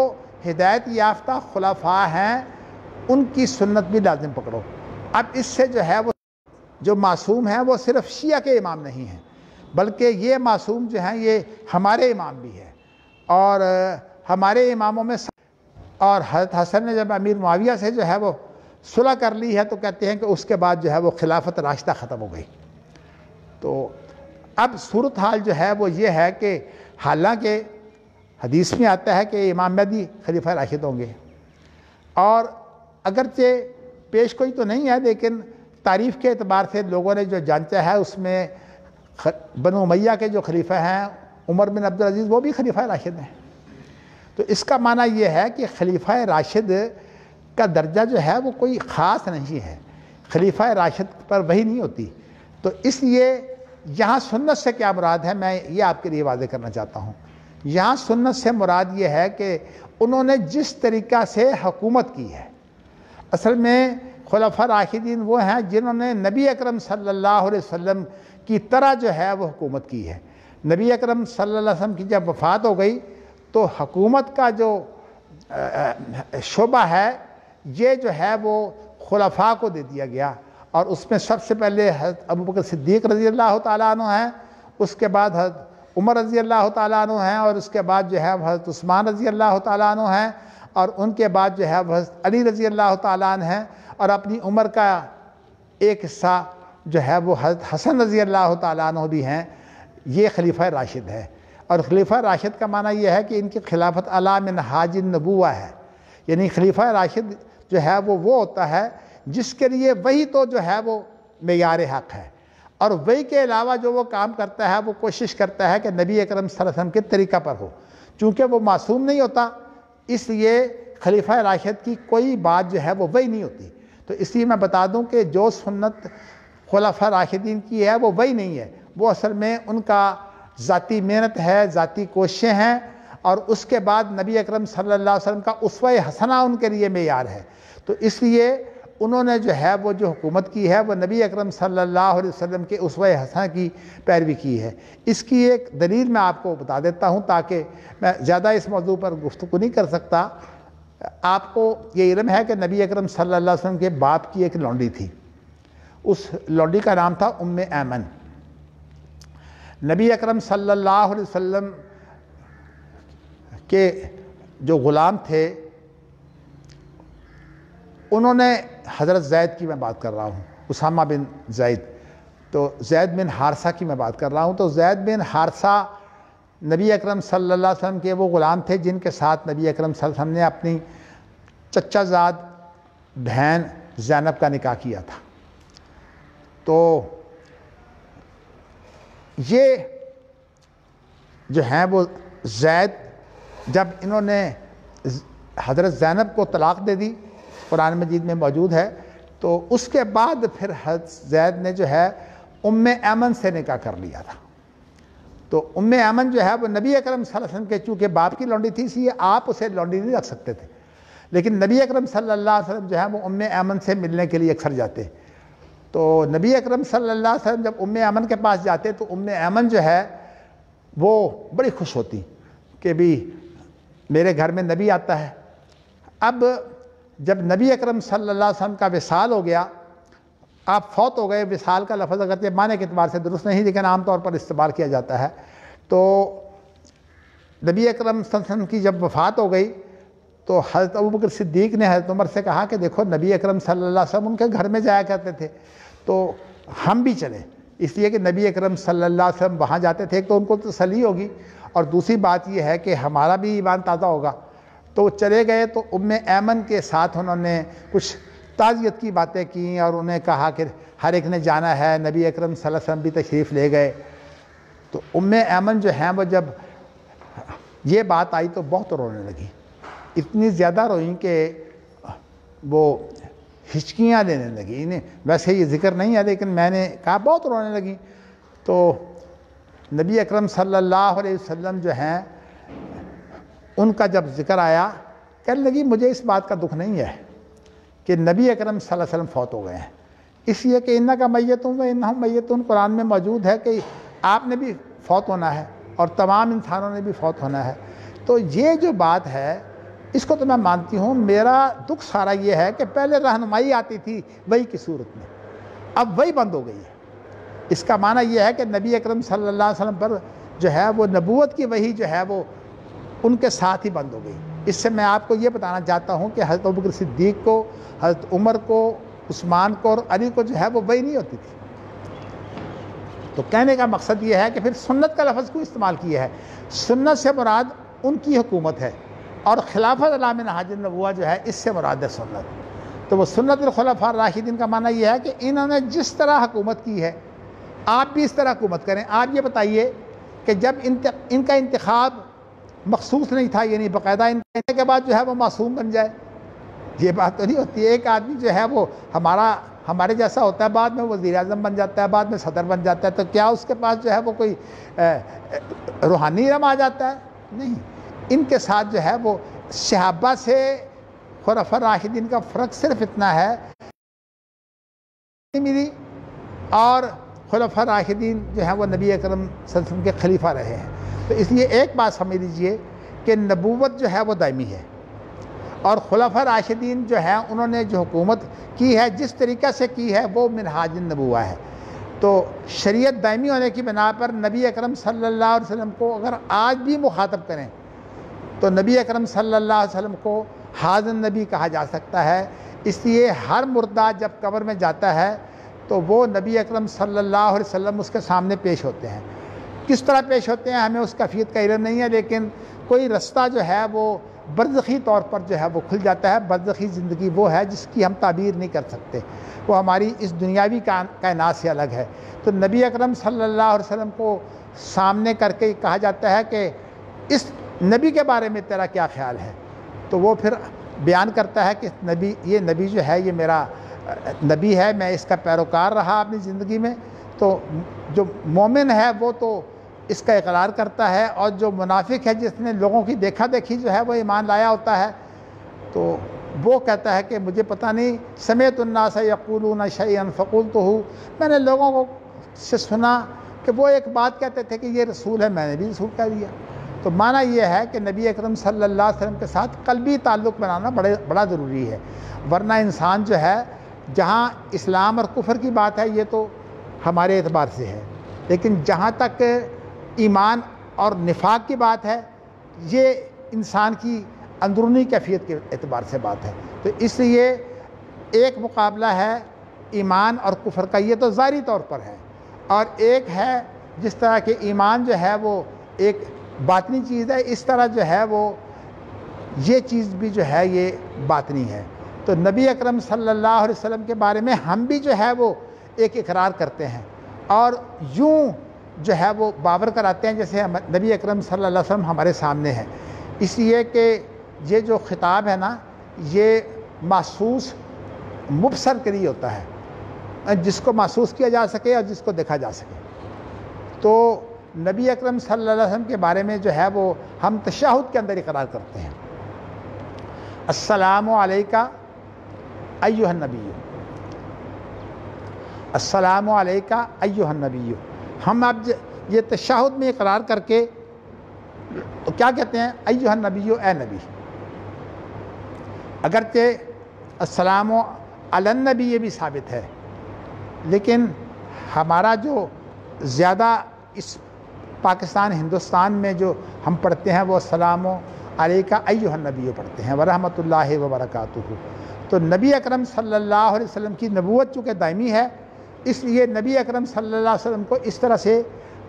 Speaker 1: ہدایت یافتہ خلفاء ہیں ان کی سنت بھی لازم پکڑو۔ اب اس سے جو ہے وہ جو معصوم ہیں وہ صرف شیعہ کے امام نہیں ہیں، بلکہ یہ معصوم جو ہیں یہ ہمارے امام بھی ہیں، اور ہمارے اماموں میں اور حضرت حسن نے جب امیر معاویہ سے جو ہے وہ صلح کر لی ہے تو کہتے ہیں کہ اس کے بعد جو ہے وہ خلافت راشدہ ختم ہو گئی۔ تو اب صورتحال جو ہے وہ یہ ہے کہ حالانکہ حدیث میں آتا ہے کہ امام مہدی خلیفہ راشد ہوں گے، اور اگرچہ پیش کوئی تو نہیں ہے لیکن تعریف کے اعتبار سے لوگوں نے جو جانچا ہے اس میں بنو امیہ کے جو خلیفہ ہیں عمر بن عبدالعزیز وہ بھی خلیفہ راشد ہیں، تو اس کا معنی یہ ہے کہ خلیفہ راشد کا درجہ جو ہے وہ کوئی خاص نہیں ہے، خلیفہ راشد پر وحی نہیں ہوتی، تو اس لیے یہاں سنت سے کیا مراد ہے میں یہ آپ کے لیے واضح کرنا چاہتا ہوں۔ یہاں سنت سے مراد یہ ہے کہ انہوں نے جس طریقہ سے حکومت کی ہے، اصل میں خلفاء راشدین وہ ہیں جنہوں نے نبی اکرم صلی اللہ علیہ وسلم کی طرح جو ہے وہ حکومت کی ہے۔ نبی اکرم صلی اللہ علیہ وسلم کی جب وفات ہو گئی تو حکومت کا جو شعبہ ہے یہ جو ہے وہ خلفاء کو دے دیا گیا، اور اس میں سب سے پہلے حضرت ابوبکر صدیق رضی اللہ تعالیٰ عنہ ہیں، اس کے بعد حضرت عمر رضی اللہ تعالیٰ عنہ ہیں، اور اس کے بعد جو ہے حضرت عثمان رضی اللہ تعالیٰ عنہ ہیں، اور ان کے بعد جو ہے حضرت علی رضی اللہ تعالیٰ عنہ ہیں، اور اپنی عمر کا ایک حصہ جو ہے وہ حضرت حسن رضی اللہ تعالیٰ عنہ بھی ہیں۔ یہ خلیفہ راشد ہے، اور خلیفہ راشد کا معنی یہ ہے کہ ان کی خلافت علی منہاج النبوہ ہے، یعنی خلیفہ راشد جو ہے وہ ہوتا ہے جس کے لیے وہی تو جو ہے وہ معیار حق ہے، اور وہی کے علاوہ جو وہ کام کرتا ہے وہ کوشش کرتا ہے کہ نبی اکرم صلی اللہ علیہ وسلم کے طریقہ پر ہو، چونکہ وہ معصوم نہیں ہوتا اس لیے خلیفہ راشد کی کوئی بات جو ہے وہ وہی نہیں ہوتی۔ تو اس لیے میں بتا دوں کہ جو سنت خلفاء راشدین کی ہے وہ وہی نہیں ہے، وہ اصل میں ان کا ذاتی محنت ہے، ذاتی کوششیں ہیں، اور اس کے بعد نبی اکرم صلی اللہ علیہ وسلم کا اسوہ حسنہ ان کے لیے معیار ہے، تو اس لیے انہوں نے جو ہے وہ جو حکومت کی ہے وہ نبی اکرم صلی اللہ علیہ وسلم کے اسوہ حسنہ کی پیروی کی ہے۔ اس کی ایک دلیل میں آپ کو بتا دیتا ہوں تاکہ میں زیادہ اس موضوع پر گفتگو نہیں کر سکتا۔ آپ کو یہ علم ہے کہ نبی اکرم صلی اللہ علیہ وسلم کے باپ کی ایک لونڈی تھی، اس لونڈی کا نام تھا ام ایمن۔ نبی اکرم صلی اللہ علیہ وسلم کے جو غلام تھے انہوں نے حضرت زید کی میں بات کر رہا ہوں، اسامہ بن زید، تو زید بن حارثہ کی میں بات کر رہا ہوں. تو زید بن حارثہ نبی اکرم صلی اللہ علیہ وسلم کے وہ غلام تھے جن کے ساتھ نبی اکرم صلی اللہ علیہ وسلم نے اپنی چچا زاد بہن زینب کا نکاح کیا تھا. تو یہ جو ہیں وہ زید، جب انہوں نے حضرت زینب کو طلاق دے دی، قرآن مجید میں موجود ہے، تو اس کے بعد پھر حضرت زید نے جو ہے ام ایمن سے نکاح کر لیا تھا. تو ام ایمن جو ہے وہ نبی اکرم صلی اللہ علیہ وسلم کے چونکہ باپ کی لونڈی تھی، اس لیے آپ اسے لونڈی نہیں رکھ سکتے تھے، لیکن نبی اکرم صلی اللہ علیہ وسلم جو ہے وہ ام ایمن سے ملنے کے لیے اکثر جاتے. تو نبی اکرم صلی اللہ علیہ وسلم جب ام ایمن کے پاس جاتے تو ام ایمن جو ہے وہ بڑی خوش ہوتی کہ بھی میرے گھر میں نبی آتا ہے. اب جب نبی اکرم صلی اللہ علیہ وسلم کا وصال ہو گیا، آپ فوت ہو گئے، وصال کا لفظ اگرچہ معنی کے اعتبار سے درست نہیں لیکن عام طور پر استعمال کیا جاتا ہے، تو نبی اکرم صلی اللہ علیہ وسلم کی جب وفات ہو گئی تو حضرت ابوبکر صدیق نے حضرت عمر سے کہا کہ دیکھو نبی اکرم صلی اللہ علیہ وسلم ان کے گھر میں جایا کرتے تھے، تو ہم بھی چلیں، اس لیے کہ نبی اکرم صلی اللہ علیہ وسلم وہاں جاتے تھے. ایک تو ان کو تسلی ہوگی اور دوسری بات یہ ہے کہ ہمارا بھی ایمان تازہ ہوگا. تو وہ چلے گئے تو ام ایمن کے ساتھ انہوں نے کچھ تعزیت کی باتیں کیں اور انہیں کہا کہ ہر ایک نے جانا ہے. نبی اکرم صلی اللہ علیہ وسلم بھی تشریف لے گئے. تو ام ایمن جو ہیں وہ جب یہ بات آئی تو بہت رونے لگی، اتنی زیادہ روئیں کہ وہ ہچکیاں دینے لگی. انہیں ویسے یہ ذکر نہیں ہے لیکن میں نے کہا بہت رونے لگی. تو نبی اکرم صلی اللہ علیہ وسلم جو ہیں ان کا جب ذکر آیا، کہنے لگی مجھے اس بات کا دکھ نہیں ہے کہ نبی اکرم صلی اللہ علیہ وسلم فوت ہو گئے ہیں، اس لیے کہ انکا میتون و انہم میتون قرآن میں موجود ہے کہ آپ نے بھی فوت ہونا ہے اور تمام انسانوں نے بھی فوت ہونا ہے. تو یہ جو بات ہے اس کو تو میں مانتی ہوں. میرا دکھ سارا یہ ہے کہ پہلے رہنمائی آتی تھی وحی کی صورت میں، اب وحی بند ہو گئی ہے. اس کا معنی یہ ہے کہ نبی اکرم صلی اللہ علیہ وسلم پر جو ہے وہ نبوت کی وحی جو ہے وہ ان کے ساتھ ہی بند ہو گئی. اس سے میں آپ کو یہ بتانا چاہتا ہوں کہ حضرت ابوبکر صدیق کو، حضرت عمر کو، عثمان کو اور علی کو جو ہے وہ وحی نہیں ہوتی تھی. تو کہنے کا مقصد یہ ہے کہ پھر سنت کا لفظ کو استعمال کیا ہے. سنت سے مراد ان کی حکومت ہے اور خلافت علی منہاج النبوہ جو ہے اس سے مراد ہے سنت. تو وہ سنت الخلفاء الراشدین کا معنی یہ ہے کہ انہوں نے جس طرح حکومت کی ہے آپ بھی اس طرح حکومت کریں. آپ یہ بتائیے کہ جب ان کا انتخاب مخصوص نہیں تھا، یعنی باقاعدہ ان کہنے کے بعد جو ہے وہ معصوم بن جائے، یہ بات تو نہیں ہوتی. ایک آدمی جو ہے وہ ہمارے جیسا ہوتا ہے، بعد میں وزیر اعظم بن جاتا ہے، بعد میں صدر بن جاتا ہے، تو کیا اس کے پاس جو ہے وہ کوئی روحانی علم آ جاتا ہے؟ نہیں. ان کے ساتھ جو ہے وہ صحابہ سے خلفاء راشدین کا فرق صرف اتنا ہے ملی، اور خلفاء راشدین جو ہیں وہ نبی اکرم صلی اللہ علیہ وسلم کے خلیفہ رہے ہیں. تو اس لیے ایک بات سمجھ لیجئے کہ نبوت جو ہے وہ دائمی ہے، اور خلفاء راشدین جو ہیں انہوں نے جو حکومت کی ہے جس طریقہ سے کی ہے وہ منہاج النبوہ ہے. تو شریعت دائمی ہونے کی بنا پر نبی اکرم صلی اللہ علیہ وسلم کو اگر آج بھی مخاطب کریں تو نبی اکرم صلی اللہ علیہ وسلم کو حاضر نبی کہا جا سکتا ہے. اس لیے ہر مردہ جب قبر میں جاتا ہے تو وہ نبی اکرم صلی اللہ علیہ وسلم اس کے سامنے پیش ہوتے ہیں. کس طرح پیش ہوتے ہیں ہمیں اس کیفیت کا علم نہیں ہے، لیکن کوئی رستہ جو ہے وہ برزخی طور پر جو ہے وہ کھل جاتا ہے. برزخی زندگی وہ ہے جس کی ہم تعبیر نہیں کر سکتے، وہ ہماری اس دنیاوی کائنات سے الگ ہے. تو نبی اکرم صلی اللہ علیہ وسلم کو سامنے کر کے کہا جاتا ہے کہ اس نبی کے بارے میں تیرا کیا خیال ہے؟ تو وہ پھر بیان کرتا ہے کہ یہ نبی جو ہے یہ میرا نبی ہے، میں اس کا پیروکار رہا اپنی زندگی میں. تو جو مومن ہے وہ تو اس کا اقرار کرتا ہے، اور جو منافق ہے جس نے لوگوں کی دیکھا دیکھی جو ہے وہ ایمان لایا ہوتا ہے تو وہ کہتا ہے کہ مجھے پتہ نہیں، سمعت الناس یقولون شیئا فقلتہ، میں نے لوگوں سے سنا کہ وہ ایک بات کہتے تھے کہ یہ رسول ہے، میں نے بھی رسول کہہ دیا. تو معنی یہ ہے کہ نبی اکرم صلی اللہ علیہ وسلم کے ساتھ قلبی تعلق بنانا بڑا ضروری ہے، ورنہ انسان جو ہے جہاں اسلام اور کفر کی بات ہے یہ تو ہمارے اعتبار سے ہے، لیکن جہاں تک ایمان اور نفاق کی بات ہے یہ انسان کی اندرونی کیفیت کے اعتبار سے بات ہے. تو اس لیے ایک مقابلہ ہے ایمان اور کفر کا، یہ تو ظاہری طور پر ہے، اور ایک ہے جس طرح کہ ایمان جو ہے وہ ایک باطنی چیز ہے، اس طرح جو ہے وہ یہ چیز بھی جو ہے یہ باطنی ہے۔ تو نبی اکرم صلی اللہ علیہ وسلم کے بارے میں ہم بھی جو ہے وہ ایک اقرار کرتے ہیں اور یوں جو ہے وہ باور کراتے ہیں جیسے نبی اکرم صلی اللہ علیہ وسلم ہمارے سامنے ہیں، اس لیے کہ یہ جو خطاب ہے نا یہ محسوس مبصر کے لیے ہوتا ہے، جس کو محسوس کیا جا سکے اور جس کو دیکھا جا سکے۔ تو نبی اکرم صلی اللہ علیہ وسلم کے بارے میں جو ہے وہ ہم تشہد کے اندر اقرار کرتے ہیں، السلام علیکہ ایھا النبی، السلام علیکہ ایھا النبی۔ ہم اب یہ تشہد میں اقرار کر کے تو کیا کہتے ہیں؟ ایھا النبی، اے نبی۔ اگرچہ السلام علی النبی یہ بھی ثابت ہے، لیکن ہمارا جو زیادہ اس پاکستان ہندوستان میں جو ہم پڑھتے ہیں وہ السلام علیکہ ایھا النبی پڑھتے ہیں ورحمۃ اللہ وبرکاتہ۔ تو نبی اکرم صلی اللہ علیہ وسلم کی نبوت چونکہ دائمی ہے، اس لیے نبی اکرم صلی اللہ علیہ وسلم کو اس طرح سے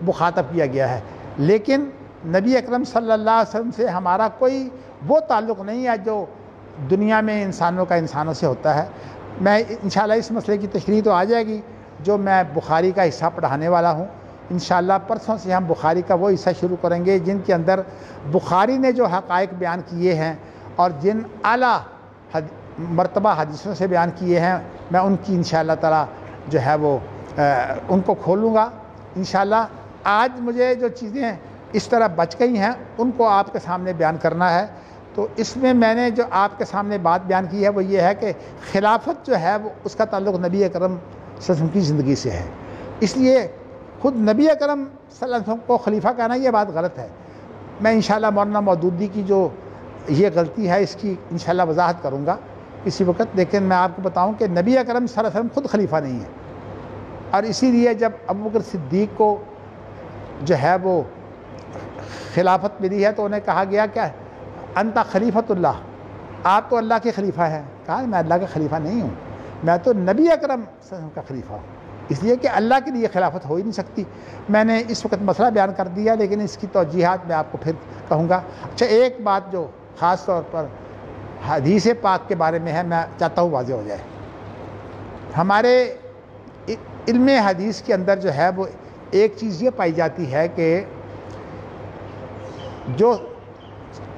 Speaker 1: مخاطب کیا گیا ہے، لیکن نبی اکرم صلی اللہ علیہ وسلم سے ہمارا کوئی وہ تعلق نہیں ہے جو دنیا میں انسانوں کا انسانوں سے ہوتا ہے۔ میں انشاءاللہ اس مسئلے کی تشریح تو آ جائے گی جو میں بخاری کا حصہ پڑھانے والا ہوں۔ انشاءاللہ پرسوں سے ہم بخاری کا وہ حصہ شروع کریں گے جن کے اندر بخاری نے جو حقائق بیان کیے ہیں اور جن اعلیٰ مرتبہ حدیثوں سے بیان کیے ہیں، میں ان کی انشاءاللہ تعالی جو ہے وہ ان کو کھولوں گا انشاءاللہ۔ آج مجھے جو چیزیں اس طرح بچ گئی ہیں ان کو آپ کے سامنے بیان کرنا ہے۔ تو اس میں میں نے جو آپ کے سامنے بات بیان کی ہے وہ یہ ہے کہ خلافت جو ہے وہ اس کا تعلق نبی اکرم صلی اللہ علیہ وسلم کی زندگی سے ہے، اس لیے خود نبی اکرم صلی اللہ علیہ وسلم کو خلیفہ کہنا یہ بات غلط ہے۔ میں انشاءاللہ مولانا مودودی کی جو یہ غلطی ہے اس کی انشاءاللہ وضاحت کروں گا کسی وقت، لیکن میں آپ کو بتاؤں کہ نبی اکرم صلی اللہ علیہ وسلم خود خلیفہ نہیں ہے، اور اسی لیے جب ابوبکر صدیق کو جو ہے وہ خلافت ملی ہے تو انہیں کہا گیا کہ انت خلیفۃ اللہ، آپ تو اللہ کے خلیفہ ہیں۔ کہا میں اللہ کا خلیفہ نہیں ہوں، میں تو نبی اکرم صلی اللہ علیہ وسلم کا خلیفہ ہوں، اس لیے کہ اللہ کے لیے خلافت ہو ہی نہیں سکتی۔ میں نے اس وقت مسئلہ بیان کر دیا لیکن اس کی توجیحات میں آپ کو پھر کہوں گا۔ اچھا، ایک بات جو خاص طور پر حدیث پاک کے بارے میں ہے میں چاہتا ہوں واضح ہو جائے۔ ہمارے علم حدیث کے اندر جو ہے وہ ایک چیز یہ پائی جاتی ہے کہ جو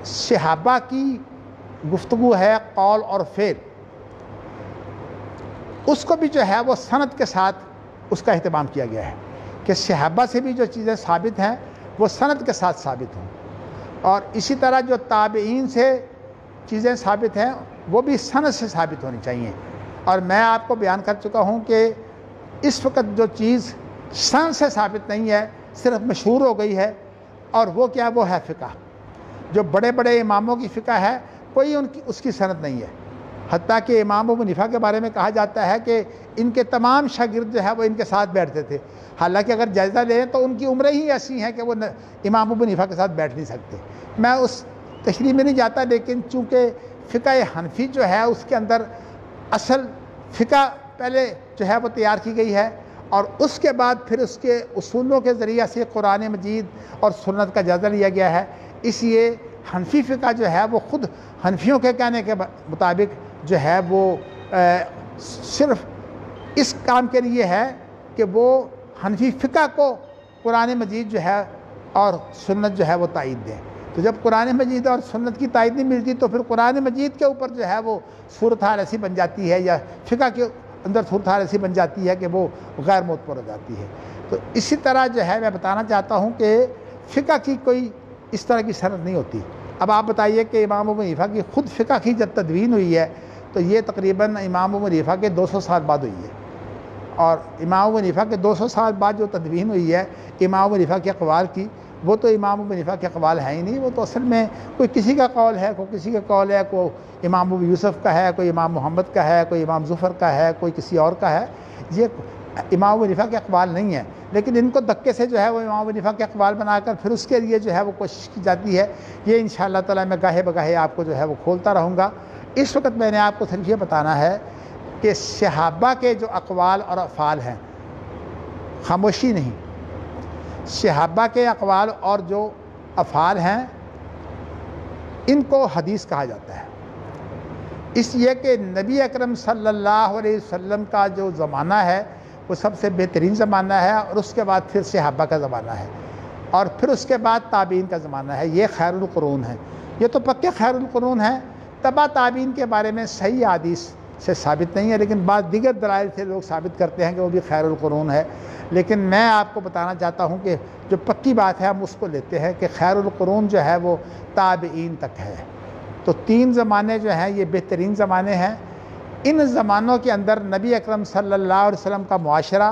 Speaker 1: صحابہ کی گفتگو ہے قول اور فعل، اس کو بھی جو ہے وہ سند کے ساتھ اس کا اہتمام کیا گیا ہے کہ صحابہ سے بھی جو چیزیں ثابت ہیں وہ سند کے ساتھ ثابت ہوں، اور اسی طرح جو تابعین سے چیزیں ثابت ہیں وہ بھی سند سے ثابت ہونی چاہیے۔ اور میں آپ کو بیان کر چکا ہوں کہ اس وقت جو چیز سند سے ثابت نہیں ہے صرف مشہور ہو گئی ہے، اور وہ کیا؟ وہ ہے فقہ۔ جو بڑے بڑے اماموں کی فقہ ہے کوئی اس کی سند نہیں ہے، حتیٰ کہ امام ابو حنیفہ کے بارے میں کہا جاتا ہے کہ ان کے تمام شاگرد جو ہے وہ ان کے ساتھ بیٹھتے تھے، حالانکہ اگر جائزہ لیں تو ان کی عمریں ہی ایسی ہیں کہ وہ امام ابو حنیفہ کے ساتھ بیٹھ نہیں سکتے۔ میں اس تشریح میں نہیں جاتا، لیکن چونکہ فقہ حنفی جو ہے اس کے اندر اصل فقہ پہلے جو ہے وہ تیار کی گئی ہے، اور اس کے بعد پھر اس کے اصولوں کے ذریعہ سے قرآن مجید اور سنت کا جائزہ لیا گیا ہے۔ اس لیے حنفی فقہ جو ہے وہ خود حنفیوں کے کہنے کے مطابق جو ہے وہ صرف اس کام کے لیے ہے کہ وہ حنفی فقہ کو قرآن مجید جو ہے اور سنت جو ہے وہ تائید دیں۔ تو جب قرآن مجید اور سنت کی تائید نہیں ملتی تو پھر قرآن مجید کے اوپر جو ہے وہ صورتحال ایسی بن جاتی ہے، یا فقہ کے اندر صورتحال ایسی بن جاتی ہے کہ وہ غیر معتبر ہو جاتی ہے۔ تو اسی طرح جو ہے میں بتانا چاہتا ہوں کہ فقہ کی کوئی اس طرح کی سند نہیں ہوتی۔ اب آپ بتائیے کہ امام ابو حنیفہ کی خود فقہ کی جب تدوین ہوئی ہے تو یہ تقریباً امام ابو حنیفہ کے 200 سال بعد ہوئی ہے، اور امام ابو حنیفہ کے 200 سال بعد جو تدوین ہوئی ہے امام ابو حنیفہ کے اقوال کی، وہ تو امام ابو حنیفہ کے اقوال ہیں ہی نہیں، وہ تو اصل میں کوئی کسی کا قول ہے، کوئی کسی کا قول ہے، کوئی امام ابو یوسف کا ہے، کوئی امام محمد کا ہے، کوئی امام ظفر کا ہے، کوئی کسی اور کا ہے۔ یہ امام ابو حنیفہ کے اقوال نہیں ہیں، لیکن ان کو دھکے سے جو ہے وہ امام ابو حنیفہ کے اقوال بنا کر پھر اس کے لیے جو ہے وہ کوشش کی جاتی ہے۔ یہ انشاءاللہ تعالی میں گاہے بگاہے آپ کو جو ہے وہ کھولتا رہوں گا۔ اس وقت میں نے آپ کو صرف یہ بتانا ہے کہ صحابہ کے جو اقوال اور افعال ہیں خاموشی نہیں، صحابہ کے اقوال اور جو افعال ہیں ان کو حدیث کہا جاتا ہے، اس لیے کہ نبی اکرم صلی اللہ علیہ وسلم کا جو زمانہ ہے وہ سب سے بہترین زمانہ ہے، اور اس کے بعد پھر صحابہ کا زمانہ ہے، اور پھر اس کے بعد تابعین کا زمانہ ہے۔ یہ خیر القرون ہے، یہ تو پکے خیر القرون ہیں۔ تبع تابعین کے بارے میں صحیح حدیث سے ثابت نہیں ہے، لیکن بعض دیگر دلائل سے لوگ ثابت کرتے ہیں کہ وہ بھی خیر القرون ہے۔ لیکن میں آپ کو بتانا چاہتا ہوں کہ جو پکی بات ہے ہم اس کو لیتے ہیں کہ خیر القرون جو ہے وہ تابعین تک ہے۔ تو 3 زمانے جو ہیں یہ بہترین زمانے ہیں۔ ان زمانوں کے اندر نبی اکرم صلی اللہ علیہ وسلم کا معاشرہ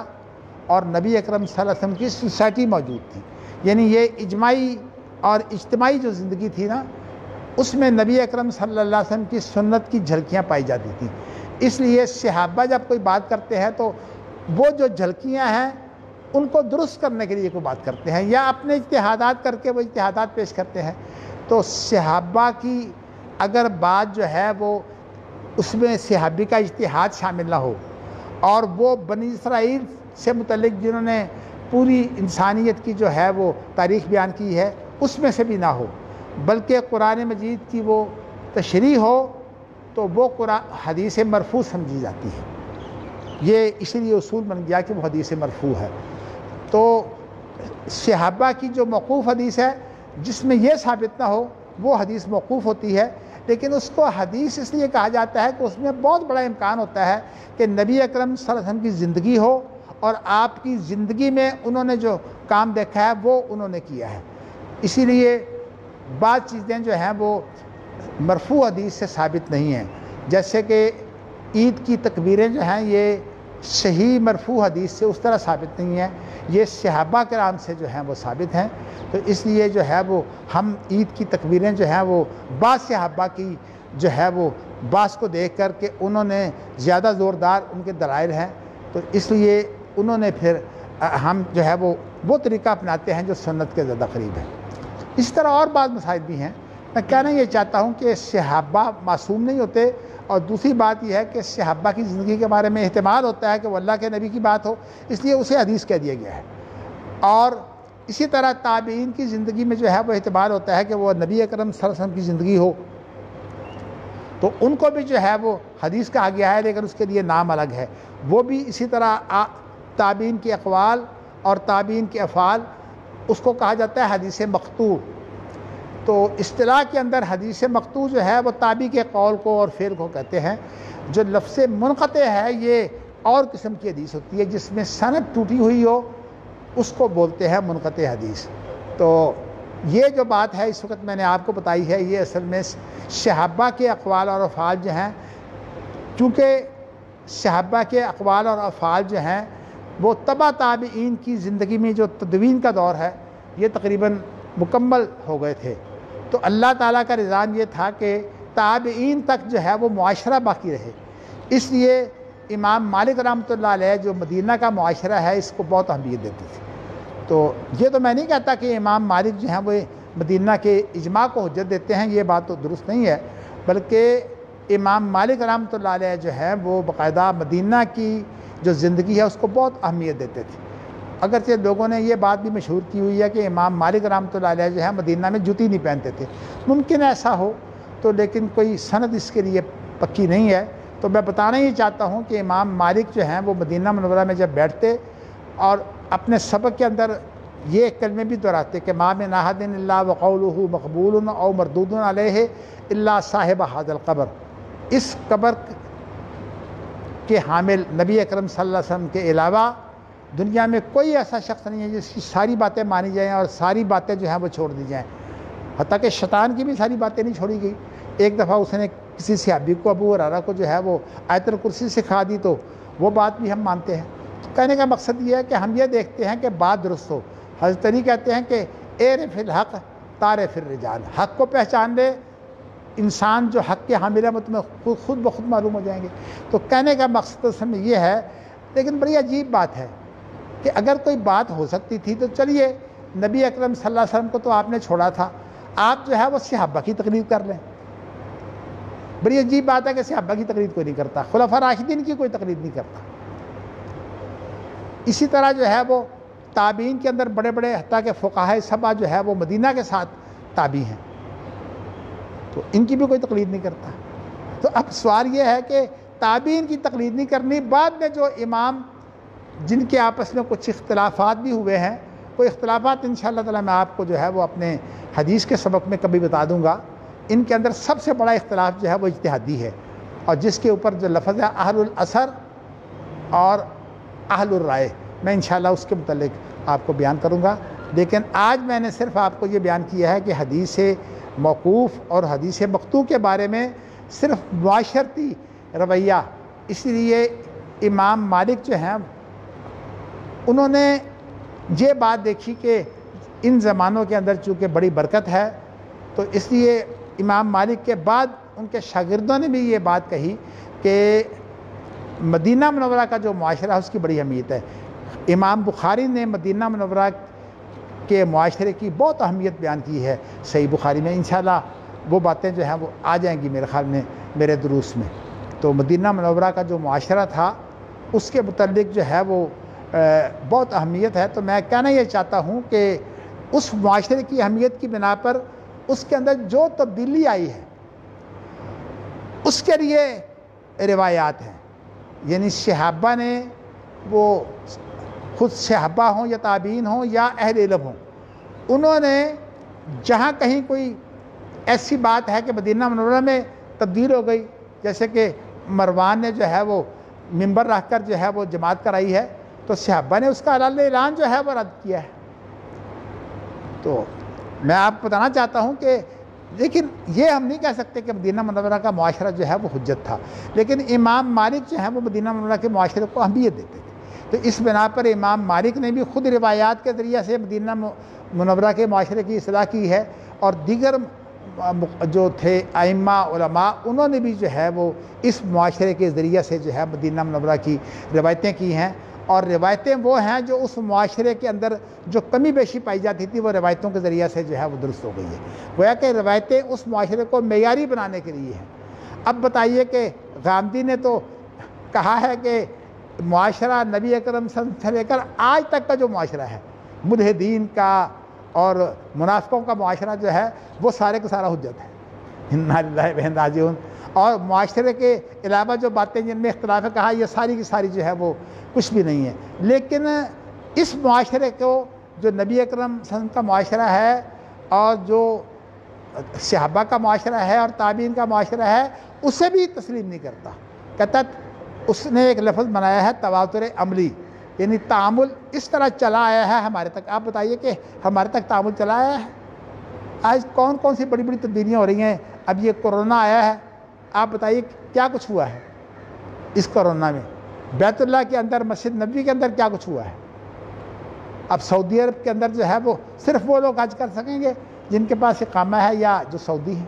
Speaker 1: اور نبی اکرم صلی اللہ علیہ وسلم کی سوسائٹی موجود تھی، یعنی یہ اجماعی اور اجتماعی جو زندگی تھی نا، اس میں نبی اکرم صلی اللہ علیہ وسلم کی سنت کی جھلکیاں پائی جاتی تھیں۔ اس لیے صحابہ جب کوئی بات کرتے ہیں تو وہ جو جھلکیاں ہیں ان کو درست کرنے کے لیے کوئی بات کرتے ہیں، یا اپنے اجتہادات کر کے وہ اجتہادات پیش کرتے ہیں۔ تو صحابہ کی اگر بات جو ہے وہ اس میں صحابی کا اجتہاد شامل نہ ہو، اور وہ بنی اسرائیل سے متعلق جنہوں نے پوری انسانیت کی جو ہے وہ تاریخ بیان کی ہے اس میں سے بھی نہ ہو، بلکہ قرآن مجید کی وہ تشریح ہو، تو وہ حدیث مرفوع سمجھی جاتی ہے۔ یہ اسی لیے اصول بن گیا کہ وہ حدیث مرفوع ہے۔ تو صحابہ کی جو موقوف حدیث ہے جس میں یہ ثابت نہ ہو وہ حدیث موقوف ہوتی ہے، لیکن اس کو حدیث اس لیے کہا جاتا ہے کہ اس میں بہت بڑا امکان ہوتا ہے کہ نبی اکرم صلی اللہ علیہ وسلم کی زندگی ہو، اور آپ کی زندگی میں انہوں نے جو کام دیکھا ہے وہ انہوں نے کیا ہے۔ اسی لیے بعض چیزیں جو ہیں وہ مرفوع حدیث سے ثابت نہیں ہیں، جیسے کہ عید کی تکبیریں جو ہیں یہ صحیح مرفوع حدیث سے اس طرح ثابت نہیں ہیں، یہ صحابہ کرام سے جو ہیں وہ ثابت ہیں۔ تو اس لیے جو ہے وہ ہم عید کی تکبیریں جو ہیں وہ بعض صحابہ کی جو ہے وہ بعض کو دیکھ کر کہ انہوں نے زیادہ زوردار ان کے دلائل ہیں، تو اس لیے انہوں نے پھر ہم جو ہے وہ طریقہ اپناتے ہیں جو سنت کے زیادہ قریب ہے۔ اس طرح اور بعض مسائل بھی ہیں۔ میں کہنا یہ چاہتا ہوں کہ صحابہ معصوم نہیں ہوتے، اور دوسری بات یہ ہے کہ صحابہ کی زندگی کے بارے میں احتمال ہوتا ہے کہ وہ اللہ کے نبی کی بات ہو، اس لیے اسے حدیث کہہ دیا گیا ہے، اور اسی طرح تابعین کی زندگی میں جو ہے وہ احتمال ہوتا ہے کہ وہ نبی اکرم صلی اللہ علیہ وسلم کی زندگی ہو، تو ان کو بھی جو ہے وہ حدیث کہا گیا ہے، لیکن اس کے لیے نام الگ ہے۔ وہ بھی اسی طرح تابعین کے اقوال اور تابعین کے افعال اس کو کہا جاتا ہے حدیث مقطوع۔ تو اصطلاح کے اندر حدیث مقطوع جو ہے وہ تابعی کے قول کو اور فعل کو کہتے ہیں۔ جو لفظ منقطع ہے یہ اور قسم کی حدیث ہوتی ہے جس میں سند ٹوٹی ہوئی ہو، اس کو بولتے ہیں منقطع حدیث۔ تو یہ جو بات ہے اس وقت میں نے آپ کو بتائی ہے، یہ اصل میں صحابہ کے اقوال اور افعال جو ہیں، چونکہ صحابہ کے اقوال اور افعال جو ہیں وہ تبع تابعین کی زندگی میں جو تدوین کا دور ہے یہ تقریباً مکمل ہو گئے تھے، تو اللہ تعالیٰ کا نظام یہ تھا کہ تابعین تک جو ہے وہ معاشرہ باقی رہے۔ اس لیے امام مالک رحمۃ اللہ علیہ جو مدینہ کا معاشرہ ہے اس کو بہت اہمیت دیتے تھے۔ تو یہ تو میں نہیں کہتا کہ امام مالک جو ہیں وہ مدینہ کے اجماع کو حجت دیتے ہیں، یہ بات تو درست نہیں ہے، بلکہ امام مالک رحمۃ اللہ علیہ جو ہے وہ باقاعدہ مدینہ کی جو زندگی ہے اس کو بہت اہمیت دیتے تھے۔ اگرچہ لوگوں نے یہ بات بھی مشہور کی ہوئی ہے کہ امام مالک رحمۃ اللہ علیہ جو ہے مدینہ میں جوتی نہیں پہنتے تھے، ممکن ایسا ہو تو، لیکن کوئی سند اس کے لیے پکی نہیں ہے۔ تو میں بتانا یہ چاہتا ہوں کہ امام مالک جو ہیں وہ مدینہ منورہ میں جب بیٹھتے اور اپنے سبق کے اندر یہ کلمے بھی دہراتے کہ ما من احد الا وقولہ مقبول او مردود علیہ الا صاحب ھذا القبر، اس قبر کے حامل نبی اکرم صلی اللہ علیہ وسلم کے علاوہ دنیا میں کوئی ایسا شخص نہیں ہے جس کی ساری باتیں مانی جائیں اور ساری باتیں جو ہیں وہ چھوڑ دی جائیں، حتیٰ کہ شیطان کی بھی ساری باتیں نہیں چھوڑی گئی۔ ایک دفعہ اس نے کسی صحابی کو ابو ہریرہ کو جو ہے وہ آیت الکرسی سکھا دی، تو وہ بات بھی ہم مانتے ہیں۔ تو کہنے کا مقصد یہ ہے کہ ہم یہ دیکھتے ہیں کہ بات درست ہو۔ حضرت علی کہتے ہیں کہ اعرف الحق تعرف الرجال، حق کو پہچان لے، انسان جو حق کے حامل ہے وہ تمہیں خود بخود معلوم ہو جائیں گے۔ تو کہنے کا مقصد اس میں یہ ہے، لیکن بڑی عجیب بات ہے کہ اگر کوئی بات ہو سکتی تھی تو چلیے نبی اکرم صلی اللہ علیہ وسلم کو تو آپ نے چھوڑا تھا، آپ جو ہے وہ صحابہ کی تقلید کر لیں۔ بڑی عجیب بات ہے کہ صحابہ کی تقلید کوئی نہیں کرتا، خلفاء راشدین کی کوئی تقلید نہیں کرتا۔ اسی طرح جو ہے وہ تابعین کے اندر بڑے بڑے حتیٰ کہ فقہائے سبع جو ہے وہ مدینہ کے ساتھ تابعی ہیں، تو ان کی بھی کوئی تقلید نہیں کرتا۔ تو اب سوال یہ ہے کہ تابعین کی تقلید نہیں کرنی، بعد میں جو امام جن کے آپس میں کچھ اختلافات بھی ہوئے ہیں، وہ اختلافات انشاءاللہ تعالیٰ میں آپ کو جو ہے وہ اپنے حدیث کے سبق میں کبھی بتا دوں گا۔ ان کے اندر سب سے بڑا اختلاف جو ہے وہ اجتہادی ہے، اور جس کے اوپر جو لفظ ہے اہل الاثر اور اہل الرائے، میں انشاءاللہ اس کے متعلق آپ کو بیان کروں گا۔ لیکن آج میں نے صرف آپ کو یہ بیان کیا ہے کہ حدیث موقوف اور حدیث مقطوع کے بارے میں صرف معاشرتی رویہ، اس لیے امام مالک جو ہیں انہوں نے یہ بات دیکھی کہ ان زمانوں کے اندر چونکہ بڑی برکت ہے، تو اس لیے امام مالک کے بعد ان کے شاگردوں نے بھی یہ بات کہی کہ مدینہ منورہ کا جو معاشرہ ہے اس کی بڑی اہمیت ہے۔ امام بخاری نے مدینہ منورہ کے معاشرے کی بہت اہمیت بیان کی ہے صحیح بخاری میں، انشاءاللہ وہ باتیں جو ہیں وہ آ جائیں گی میرے خیال میں میرے دروس میں۔ تو مدینہ منورہ کا جو معاشرہ تھا اس کے متعلق جو ہے وہ بہت اہمیت ہے۔ تو میں کہنا یہ چاہتا ہوں کہ اس معاشرے کی اہمیت کی بنا پر اس کے اندر جو تبدیلی آئی ہے اس کے لیے روایات ہیں، یعنی صحابہ نے، وہ خود صحابہ ہوں یا تابعین ہوں یا اہل علم ہوں، انہوں نے جہاں کہیں کوئی ایسی بات ہے کہ مدینہ منورہ میں تبدیل ہو گئی، جیسے کہ مروان نے جو ہے وہ منبر رکھ کر جو ہے وہ جماعت کرائی ہے، تو صحابہ نے اس کا اعلان جو ہے وہ رد کیا ہے۔ تو میں آپ کو بتانا چاہتا ہوں کہ لیکن یہ ہم نہیں کہہ سکتے کہ مدینہ منورہ کا معاشرہ جو ہے وہ حجت تھا، لیکن امام مالک جو ہے وہ مدینہ منورہ کے معاشرے کو اہمیت دیتے تھے۔ تو اس بنا پر امام مالک نے بھی خود روایات کے ذریعے سے مدینہ منورہ کے معاشرے کی اصلاح کی ہے، اور دیگر جو تھے ائمہ علماء انہوں نے بھی جو ہے وہ اس معاشرے کے ذریعے سے جو ہے مدینہ منورہ کی روایتیں کی ہیں، اور روایتیں وہ ہیں جو اس معاشرے کے اندر جو کمی بیشی پائی جاتی تھی وہ روایتوں کے ذریعے سے جو ہے وہ درست ہو گئی ہے۔ گویا کہ روایتیں اس معاشرے کو معیاری بنانے کے لیے ہیں۔ اب بتائیے کہ غامدی نے تو کہا ہے کہ معاشرہ نبی اکرم صلی اللہ علیہ وسلم سے لے کر آج تک کا جو معاشرہ ہے، ملحدین کا اور منافقوں کا معاشرہ جو ہے وہ سارے کا سارا حجت ہے۔ انا للہ و انا الیہ راجعون۔ اور معاشرے کے علاوہ جو باتیں جن میں اختلاف ہے، کہا یہ ساری کی ساری جو ہے وہ کچھ بھی نہیں ہے۔ لیکن اس معاشرے کو جو نبی اکرم صلی اللہ علیہ وسلم کا معاشرہ ہے اور جو صحابہ کا معاشرہ ہے اور تابعین کا معاشرہ ہے، اسے بھی تسلیم نہیں کرتا۔ کہتا اس نے ایک لفظ بنایا ہے تواتر عملی، یعنی تعامل اس طرح چلا آیا ہے ہمارے تک۔ آپ بتائیے کہ ہمارے تک تعامل چلا آیا ہے؟ آج کون کون سی بڑی بڑی تبدیلیاں ہو رہی ہیں۔ اب یہ کورونا آیا ہے، آپ بتائیے کیا کچھ ہوا ہے اس کورونا میں؟ بیت اللہ کے اندر، مسجد نبوی کے اندر کیا کچھ ہوا ہے؟ اب سعودی عرب کے اندر جو ہے وہ صرف وہ لوگ حج کر سکیں گے جن کے پاس اقامہ ہے یا جو سعودی ہیں۔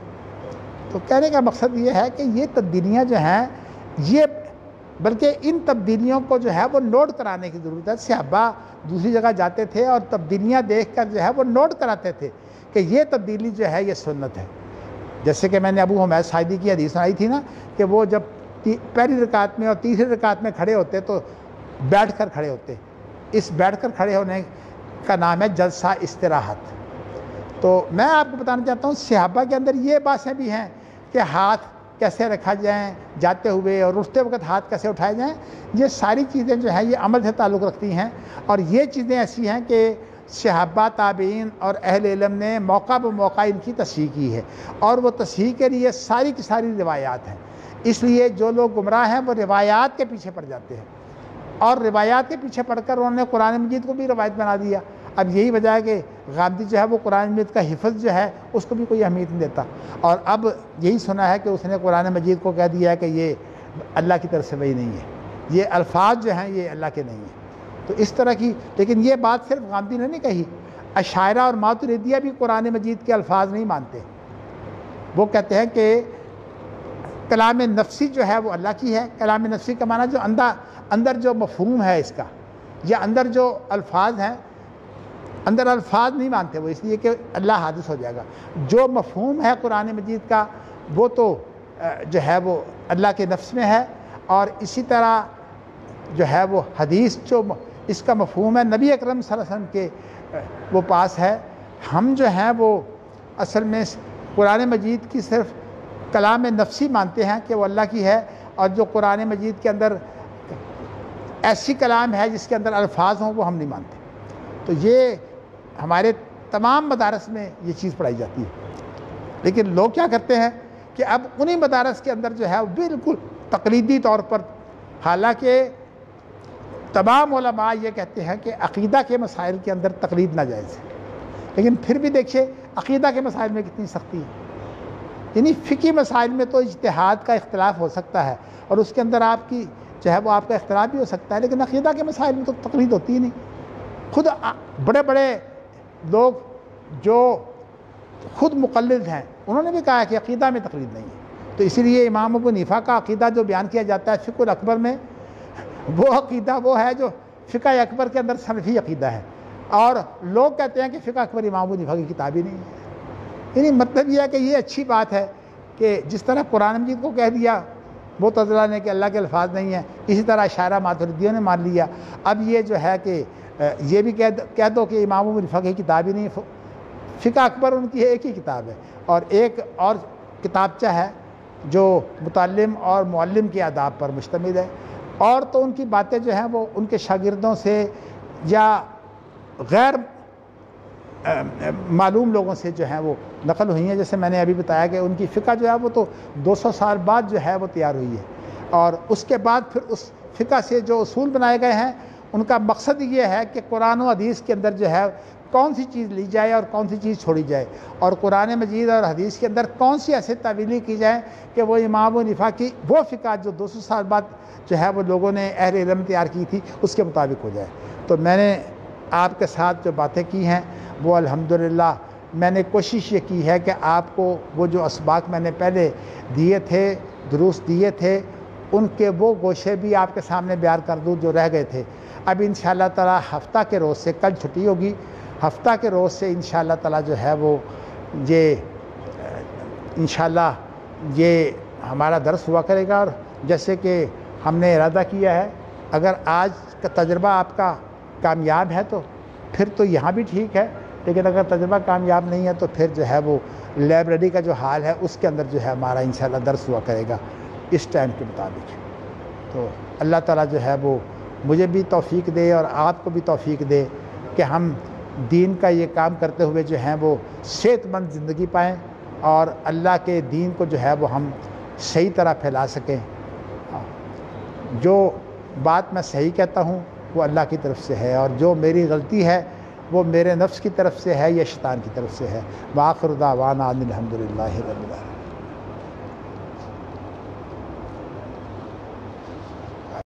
Speaker 1: تو کہنے کا مقصد یہ ہے کہ یہ تبدیلیاں جو ہیں، یہ بلکہ ان تبدیلیوں کو جو ہے وہ نوٹ کرانے کی ضرورت ہے۔ صحابہ دوسری جگہ جاتے تھے اور تبدیلیاں دیکھ کر جو ہے وہ نوٹ کراتے تھے کہ یہ تبدیلی جو ہے یہ سنت ہے۔ جیسے کہ میں نے ابو حمید ساعدی کی حدیث سنائی تھی نا، کہ وہ جب پہلی رکعت میں اور تیسری رکعت میں کھڑے ہوتے تو بیٹھ کر کھڑے ہوتے۔ اس بیٹھ کر کھڑے ہونے کا نام ہے جلسہ استراحت۔ تو میں آپ کو بتانا چاہتا ہوں صحابہ کے اندر یہ باتیں بھی ہیں کہ ہاتھ کیسے رکھا جائیں جاتے ہوئے اور اٹھتے وقت ہاتھ کیسے اٹھائے جائیں۔ یہ ساری چیزیں جو ہیں یہ عمل سے تعلق رکھتی ہیں، اور یہ چیزیں ایسی ہیں کہ صحابہ، تابعین اور اہل علم نے موقع بہ موقع ان کی تصحیح کی ہے، اور وہ تصحیح کے لیے ساری کی ساری روایات ہیں۔ اس لیے جو لوگ گمراہ ہیں وہ روایات کے پیچھے پڑ جاتے ہیں، اور روایات کے پیچھے پڑھ کر انہوں نے قرآن مجید کو بھی روایت بنا دیا۔ اب یہی وجہ ہے کہ غامدی جو ہے وہ قرآن مجید کا حفظ جو ہے اس کو بھی کوئی اہمیت نہیں دیتا، اور اب یہی سنا ہے کہ اس نے قرآن مجید کو کہہ دیا ہے کہ یہ اللہ کی طرف سے وحی نہیں ہے، یہ الفاظ جو ہیں یہ اللہ کے نہیں ہیں۔ تو اس طرح کی، لیکن یہ بات صرف غامدی نے نہیں کہی، اشاعرہ اور ماتریدیہ بھی قرآن مجید کے الفاظ نہیں مانتے۔ وہ کہتے ہیں کہ کلام نفسی جو ہے وہ اللہ کی ہے۔ کلام نفسی کا معنی جو اندر جو مفہوم ہے اس کا، یا اندر جو الفاظ ہیں، اندر الفاظ نہیں مانتے وہ، اس لیے کہ اللہ حادث ہو جائے گا۔ جو مفہوم ہے قرآن مجید کا وہ تو جو ہے وہ اللہ کے نفس میں ہے، اور اسی طرح جو ہے وہ حدیث جو اس کا مفہوم ہے نبی اکرم صلی اللہ علیہ وسلم کے وہ پاس ہے۔ ہم جو ہیں وہ اصل میں قرآن مجید کی صرف کلام نفسی مانتے ہیں کہ وہ اللہ کی ہے، اور جو قرآن مجید کے اندر ایسی کلام ہے جس کے اندر الفاظ ہوں وہ ہم نہیں مانتے۔ تو یہ ہمارے تمام مدارس میں یہ چیز پڑھائی جاتی ہے، لیکن لوگ کیا کرتے ہیں کہ اب انہی مدارس کے اندر جو ہے وہ بالکل تقلیدی طور پر، حالانکہ تمام علماء یہ کہتے ہیں کہ عقیدہ کے مسائل کے اندر تقلید ناجائز ہے، لیکن پھر بھی دیکھیے عقیدہ کے مسائل میں کتنی سختی ہے۔ یعنی فقہی مسائل میں تو اجتہاد کا اختلاف ہو سکتا ہے اور اس کے اندر آپ کی جو ہے وہ آپ کا اختلاف بھی ہو سکتا ہے، لیکن عقیدہ کے مسائل میں تو تقلید ہوتی ہی نہیں۔ خود بڑے بڑے لوگ جو خود مقلد ہیں انہوں نے بھی کہا ہے کہ عقیدہ میں تقلید نہیں ہے۔ تو اسی لیے امام ابو حنیفہ کا عقیدہ جو بیان کیا جاتا ہے فقہ الاکبر میں، وہ عقیدہ وہ ہے جو فقہ اکبر کے اندر سلفی عقیدہ ہے، اور لوگ کہتے ہیں کہ فقہ اکبر امام ابو حنیفہ کی کتاب ہی نہیں ہے۔ یعنی مطلب یہ ہے کہ یہ اچھی بات ہے کہ جس طرح قرآن مجید کو کہہ دیا معتزلہ نے کہ اللہ کے الفاظ نہیں ہیں، اسی طرح اشاعرہ ماتریدیوں نے مان لیا۔ اب یہ جو ہے کہ یہ بھی کہہ دو کہ امام ابو حنیفہ کی کتاب ہی نہیں، فقہ اکبر ان کی ایک ہی کتاب ہے، اور ایک اور کتابچہ ہے جو متعلم اور معلم کے آداب پر مشتمل ہے، اور تو ان کی باتیں جو ہیں وہ ان کے شاگردوں سے یا غیر معلوم لوگوں سے جو ہیں وہ نقل ہوئی ہیں۔ جیسے میں نے ابھی بتایا کہ ان کی فقہ جو ہے وہ تو 200 سال بعد جو ہے وہ تیار ہوئی ہے، اور اس کے بعد پھر اس فقہ سے جو اصول بنائے گئے ہیں ان کا مقصد یہ ہے کہ قرآن و حدیث کے اندر جو ہے کون سی چیز لی جائے اور کون سی چیز چھوڑی جائے، اور قرآن مجید اور حدیث کے اندر کون سی ایسے تعویلیں کی جائیں کہ وہ امام ابو حنیفہ کی وہ فقہ جو 200 سال بعد جو ہے وہ لوگوں نے اہل علم تیار کی تھی اس کے مطابق ہو جائے۔ تو میں نے آپ کے ساتھ جو باتیں کی ہیں وہ الحمدللہ میں نے کوشش یہ کی ہے کہ آپ کو وہ جو اسباق میں نے پہلے دیے تھے، دروس دیے تھے، ان کے وہ گوشے بھی آپ کے سامنے بیان کر دوں جو رہ گئے تھے۔ اب انشاءاللہ تعالی ہفتہ کے روز سے، کل چھٹی ہوگی، ہفتہ کے روز سے انشاءاللہ تعالی جو ہے وہ یہ انشاءاللہ یہ ہمارا درس ہوا کرے گا۔ اور جیسے کہ ہم نے ارادہ کیا ہے، اگر آج کا تجربہ آپ کا کامیاب ہے تو پھر تو یہاں بھی ٹھیک ہے، لیکن اگر تجربہ کامیاب نہیں ہے تو پھر جو ہے وہ لائبریری کا جو حال ہے اس کے اندر جو ہے ہمارا انشاءاللہ درس ہوا کرے گا اس ٹائم کے مطابق۔ تو اللہ تعالیٰ جو ہے وہ مجھے بھی توفیق دے اور آپ کو بھی توفیق دے کہ ہم دین کا یہ کام کرتے ہوئے جو ہیں وہ صحت مند زندگی پائیں اور اللہ کے دین کو جو ہے وہ ہم صحیح طرح پھیلا سکیں۔ جو بات میں صحیح کہتا ہوں وہ اللہ کی طرف سے ہے، اور جو میری غلطی ہے وہ میرے نفس کی طرف سے ہے یا شیطان کی طرف سے ہے۔ وآخر دعوانا ان الحمدللہ رب العالمین۔